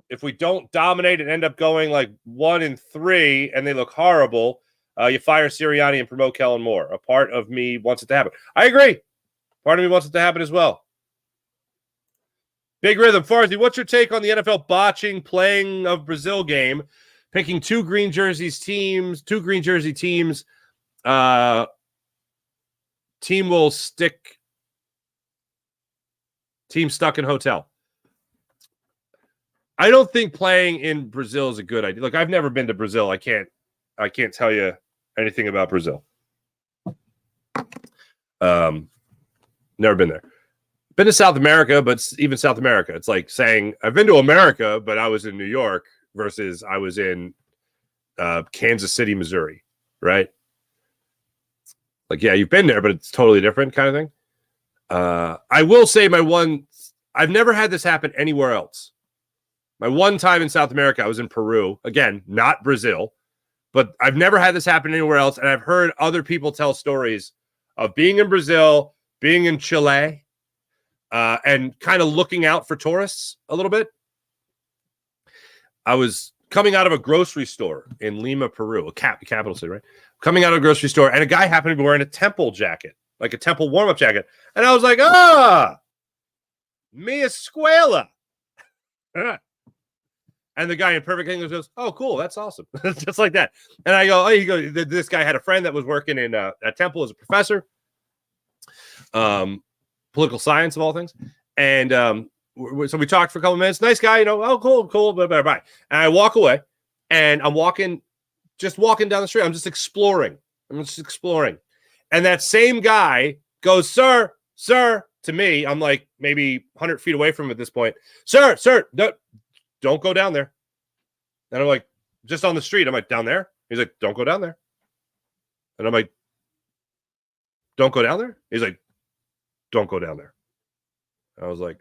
If we don't dominate and end up going like 1-3 and they look horrible, you fire Sirianni and promote Kellen Moore. A part of me wants it to happen. I agree. Part of me wants it to happen as well. Big Rhythm. Farzy, what's your take on the NFL botching playing of Brazil game? Picking two green jersey teams. Team will stick. Team stuck in hotel. I don't think playing in Brazil is a good idea. Look, I've never been to Brazil. I can't tell you anything about Brazil. Never been there. Been to South America, but even South America, it's like saying I've been to America, but I was in New York versus I was in Kansas City, Missouri, right? Like, yeah, you've been there, but it's totally different kind of thing. I will say I've never had this happen anywhere else. My one time in South America, I was in Peru. Again, not Brazil, but I've never had this happen anywhere else. And I've heard other people tell stories of being in Brazil, being in Chile, and kind of looking out for tourists a little bit. I was coming out of a grocery store in Lima, Peru, a capital city, right? Coming out of a grocery store, and a guy happened to be wearing a Temple jacket, like a Temple warm-up jacket. And I was like, mi escuela. And the guy in perfect English goes, oh, cool, that's awesome. Just like that. And I go, this guy had a friend that was working in at Temple as a professor. Political science of all things. And so we talked for a couple of minutes. Nice guy, oh, cool, bye. And I walk away, and I'm just walking down the street. I'm just exploring. And that same guy goes, sir, to me. I'm like maybe 100 feet away from him at this point. Sir, don't go down there. And I'm like, just on the street. I'm like, down there? He's like, don't go down there. And I'm like, don't go down there? He's like, don't go down there. I was like,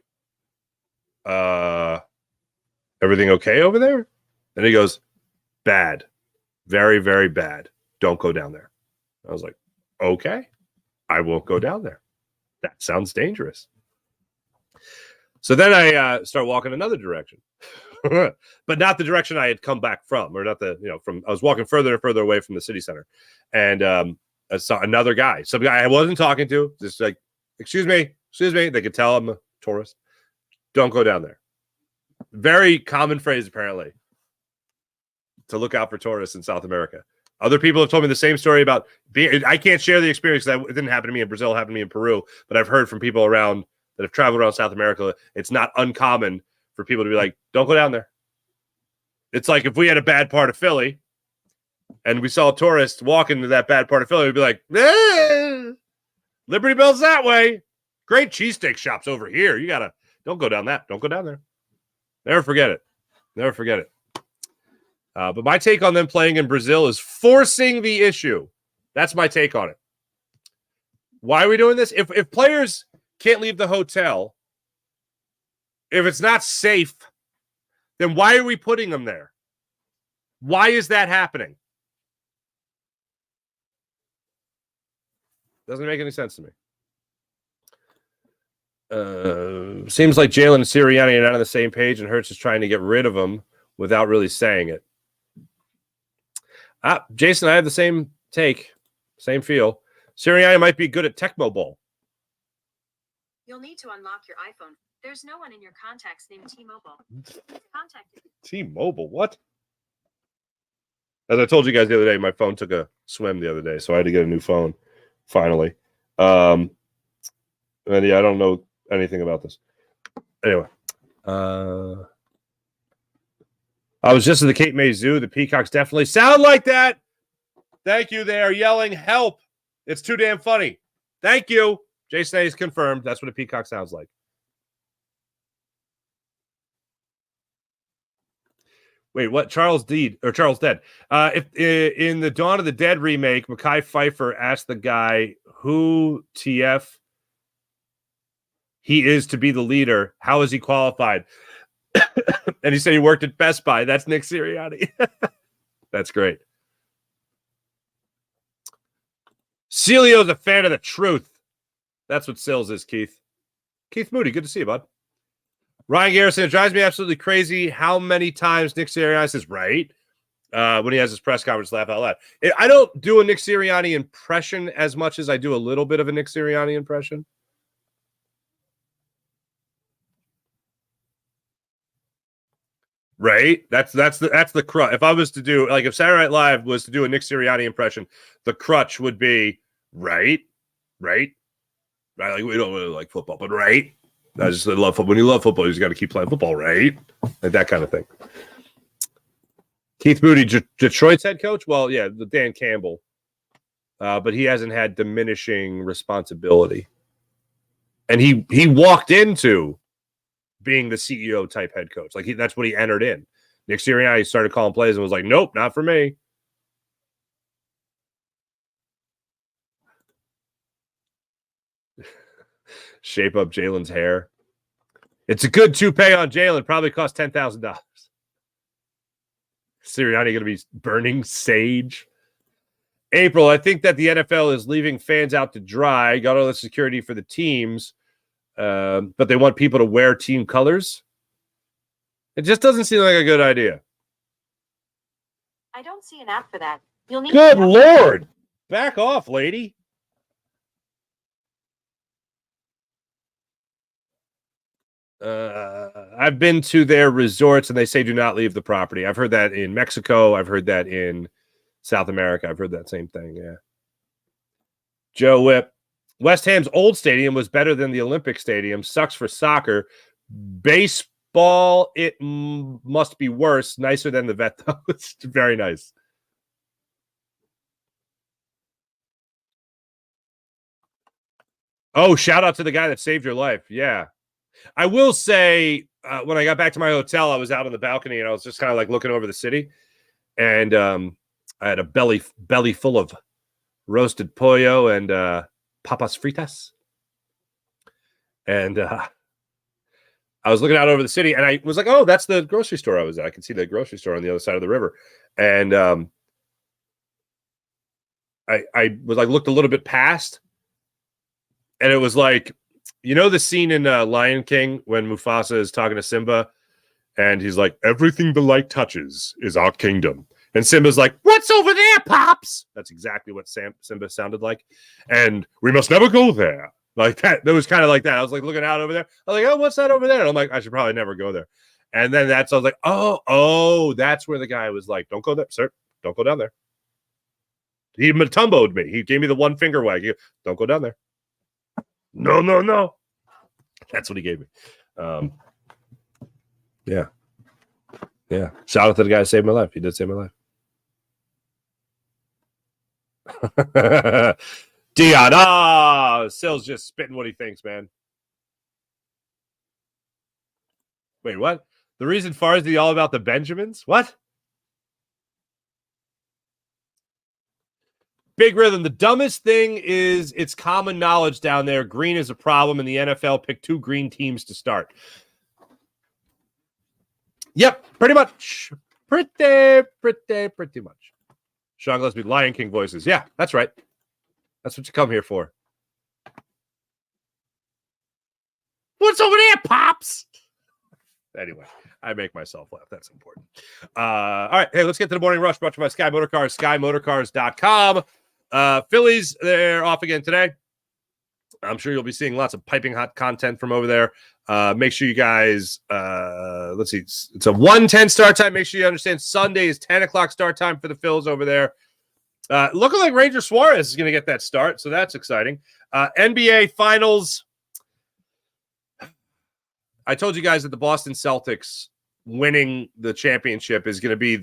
everything okay over there? And he goes, bad. Very, very bad. Don't go down there. I was like, okay, I won't go down there. That sounds dangerous. So then I start walking another direction, but not the direction I had come back from, or not I was walking further and further away from the city center. And I saw another guy, some guy I wasn't talking to, just like, excuse me. They could tell I'm a tourist. Don't go down there. Very common phrase, apparently, to look out for tourists in South America. Other people have told me the same story about I can't share the experience that it didn't happen to me in Brazil, it happened to me in Peru, but I've heard from people around that have traveled around South America. It's not uncommon for people to be like, don't go down there. It's like if we had a bad part of Philly and we saw tourists walk into that bad part of Philly, we'd be like, Liberty Bell's that way. Great cheesesteak shops over here. Don't go down that. Don't go down there. Never forget it. But my take on them playing in Brazil is forcing the issue. That's my take on it. Why are we doing this? If players can't leave the hotel, if it's not safe, then why are we putting them there? Why is that happening? Doesn't make any sense to me. Seems like Jalen and Sirianni are not on the same page, and Hurts is trying to get rid of him without really saying it. Jason, I have the same take, same feel. Sirianni might be good at Tecmo Bowl. You'll need to unlock your iPhone. There's no one in your contacts named T-Mobile. Contact T-Mobile, what? As I told you guys the other day, my phone took a swim the other day, so I had to get a new phone, finally. And yeah, I don't know anything about this. Anyway. I was just at the Cape May Zoo. The peacocks definitely sound like that. Thank you. They are yelling, help. It's too damn funny. Thank you. Jason A is confirmed. That's what a peacock sounds like. Wait, what? Charles Dead. If in the Dawn of the Dead remake, Mekhi Phifer asked the guy who TF he is to be the leader. How is he qualified? And he said he worked at Best Buy. That's Nick Sirianni. That's great. Celio's a fan of the truth. That's what Sills is, Keith. Keith Moody, good to see you, bud. Ryan Garrison, it drives me absolutely crazy how many times Nick Sirianni says, right, when he has his press conference, laugh out loud. I don't do a Nick Sirianni impression as much as I do a little bit of a Nick Sirianni impression. Right? That's the crutch. If I was to do, like, if Saturday Night Live was to do a Nick Sirianni impression, the crutch would be, right? Like, we don't really like football, but right? I just love football. When you love football, you just got to keep playing football, right? Like that kind of thing. Keith Moody, Detroit's head coach? Well, yeah, the Dan Campbell. But he hasn't had diminishing responsibility. And he walked into being the CEO type head coach. Like that's what he entered in. Nick Sirianni started calling plays and was like, nope, not for me. Shape up Jalen's hair. It's a good toupee on Jalen. Probably cost $10,000. Sirianni going to be burning sage. April, I think that the NFL is leaving fans out to dry. Got all the security for the teams, but they want people to wear team colors. It just doesn't seem like a good idea. I don't see an app for that. You'll need. Good Lord. Back off, lady. I've been to their resorts and they say do not leave the property. I've heard that in Mexico. I've heard that in South America. I've heard that same thing. Yeah. Joe Whip. West Ham's old stadium was better than the Olympic Stadium. Sucks for soccer. Baseball, it must be worse. Nicer than the vet, though. It's very nice. Oh, shout out to the guy that saved your life. Yeah. I will say, when I got back to my hotel, I was out on the balcony and I was just kind of like looking over the city. And I had a belly full of roasted pollo and papas fritas. And I was looking out over the city and I was like, oh, that's the grocery store I was at. I could see the grocery store on the other side of the river. And I was like, looked a little bit past. And it was like, you know the scene in Lion King when Mufasa is talking to Simba and he's like, everything the light touches is our kingdom. And Simba's like, what's over there, Pops? That's exactly what Simba sounded like. And we must never go there. Like that. That was kind of like that. I was like looking out over there. I was like, oh, what's that over there? And I'm like, I should probably never go there. And then I was like, oh, that's where the guy was like, don't go there, sir. Don't go down there. He matumboed me. He gave me the one finger wag. Don't go down there. No. That's what he gave me. Yeah. Shout out to the guy who saved my life. He did save my life. Dion. Sil's just spitting what he thinks, man. Wait, what? The reason Farzy all about the Benjamins? What? Big Rhythm, the dumbest thing is it's common knowledge down there. Green is a problem, and the NFL picked 2 green teams to start. Yep, pretty much. Pretty much. Sean Gillespie, Lion King voices. Yeah, that's right. That's what you come here for. What's over there, Pops? Anyway, I make myself laugh. That's important. All right. Hey, let's get to the morning rush brought to you by Sky Motorcars, skymotorcars.com. Phillies, they're off again today. I'm sure you'll be seeing lots of piping hot content from over there. Make sure you guys, let's see, it's a 1:10 start time. Make sure you understand Sunday is 10 o'clock start time for the Phils over there. Looking like Ranger Suarez is going to get that start, so that's exciting. NBA Finals. I told you guys that the Boston Celtics winning the championship is going to be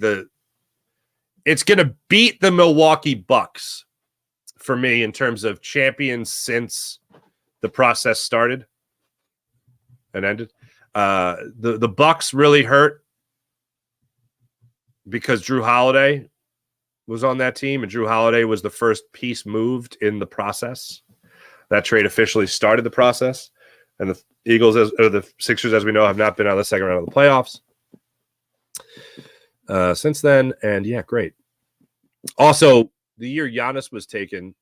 it's going to beat the Milwaukee Bucks for me in terms of champions since the process started and ended. The Bucks really hurt because Drew Holiday was on that team, and Drew Holiday was the first piece moved in the process. That trade officially started the process, and the Eagles, or the Sixers, as we know, have not been out of the second round of the playoffs since then. And yeah, great. Also, the year Giannis was taken,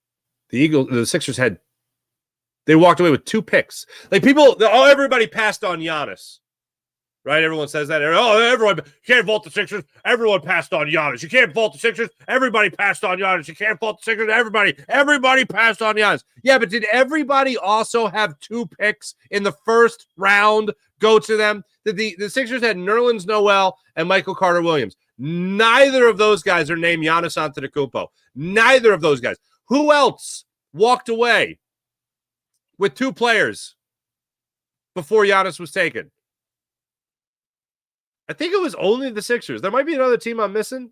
the Sixers they walked away with 2 picks. Like everybody passed on Giannis, right? Everyone says that. Everyone, you can't vote the Sixers. Everyone passed on Giannis. You can't vote the Sixers. Everybody passed on Giannis. You can't vote the Sixers. Everybody passed on Giannis. Yeah, but did everybody also have 2 picks in the first round go to them? The Sixers had Nerlens Noel and Michael Carter-Williams. Neither of those guys are named Giannis Antetokounmpo. Neither of those guys. Who else walked away with 2 players before Giannis was taken? I think it was only the Sixers. There might be another team I'm missing.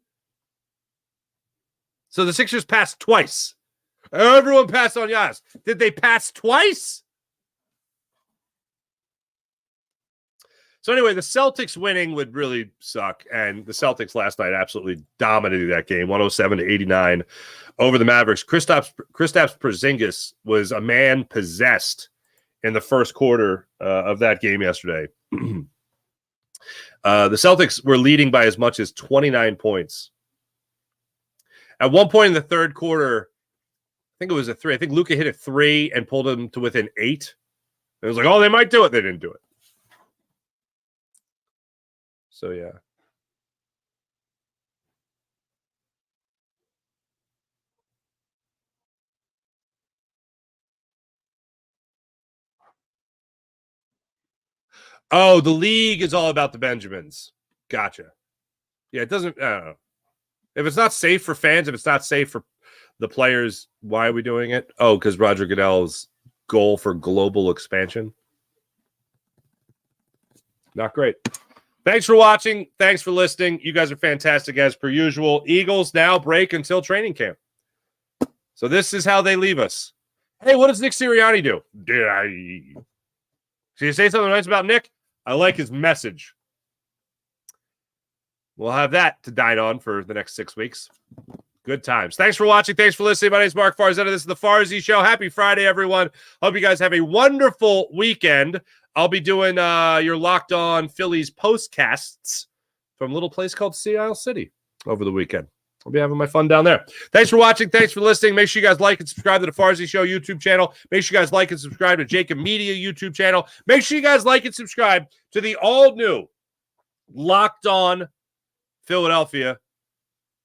So the Sixers passed twice. Everyone passed on Giannis. Did they pass twice? So anyway, the Celtics winning would really suck. And the Celtics last night absolutely dominated that game, 107-89 over the Mavericks. Kristaps Porzingis was a man possessed in the first quarter of that game yesterday. The Celtics were leading by as much as 29 points. At one point in the third quarter, I think it was a 3. I think Luka hit a 3 and pulled him to within 8. It was like, oh, they might do it. They didn't do it. So, yeah. Oh, the league is all about the Benjamins. Gotcha. Yeah, it doesn't. I don't know. If it's not safe for fans, if it's not safe for the players, why are we doing it? Oh, because Roger Goodell's goal for global expansion. Not great. Thanks for watching. Thanks for listening. You guys are fantastic as per usual. Eagles now break until training camp. So this is how they leave us. Hey, what does Nick Sirianni do? Should you say something nice about Nick? I like his message. We'll have that to dine on for the next 6 weeks. Good times. Thanks for watching. Thanks for listening. My name is Mark Farzetta. This is the Farzy Show. Happy Friday, everyone. Hope you guys have a wonderful weekend. I'll be doing your Locked On Phillies postcasts from a little place called Sea Isle City over the weekend. I'll be having my fun down there. Thanks for watching. Thanks for listening. Make sure you guys like and subscribe to the Farzy Show YouTube channel. Make sure you guys like and subscribe to Jacob Media YouTube channel. Make sure you guys like and subscribe to the all-new Locked On Philadelphia,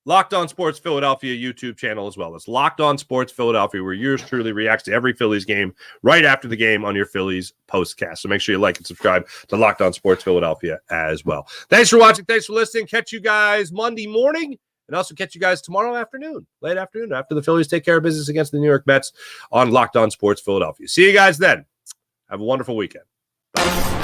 Locked On Sports Philadelphia YouTube channel as well. It's Locked On Sports Philadelphia, where yours truly reacts to every Phillies game right after the game on your Phillies postcast. So make sure you like and subscribe to Locked On Sports Philadelphia as well. Thanks for watching. Thanks for listening. Catch you guys Monday morning. And also catch you guys tomorrow afternoon, late afternoon, after the Phillies take care of business against the New York Mets on Locked On Sports Philadelphia. See you guys then. Have a wonderful weekend. Bye.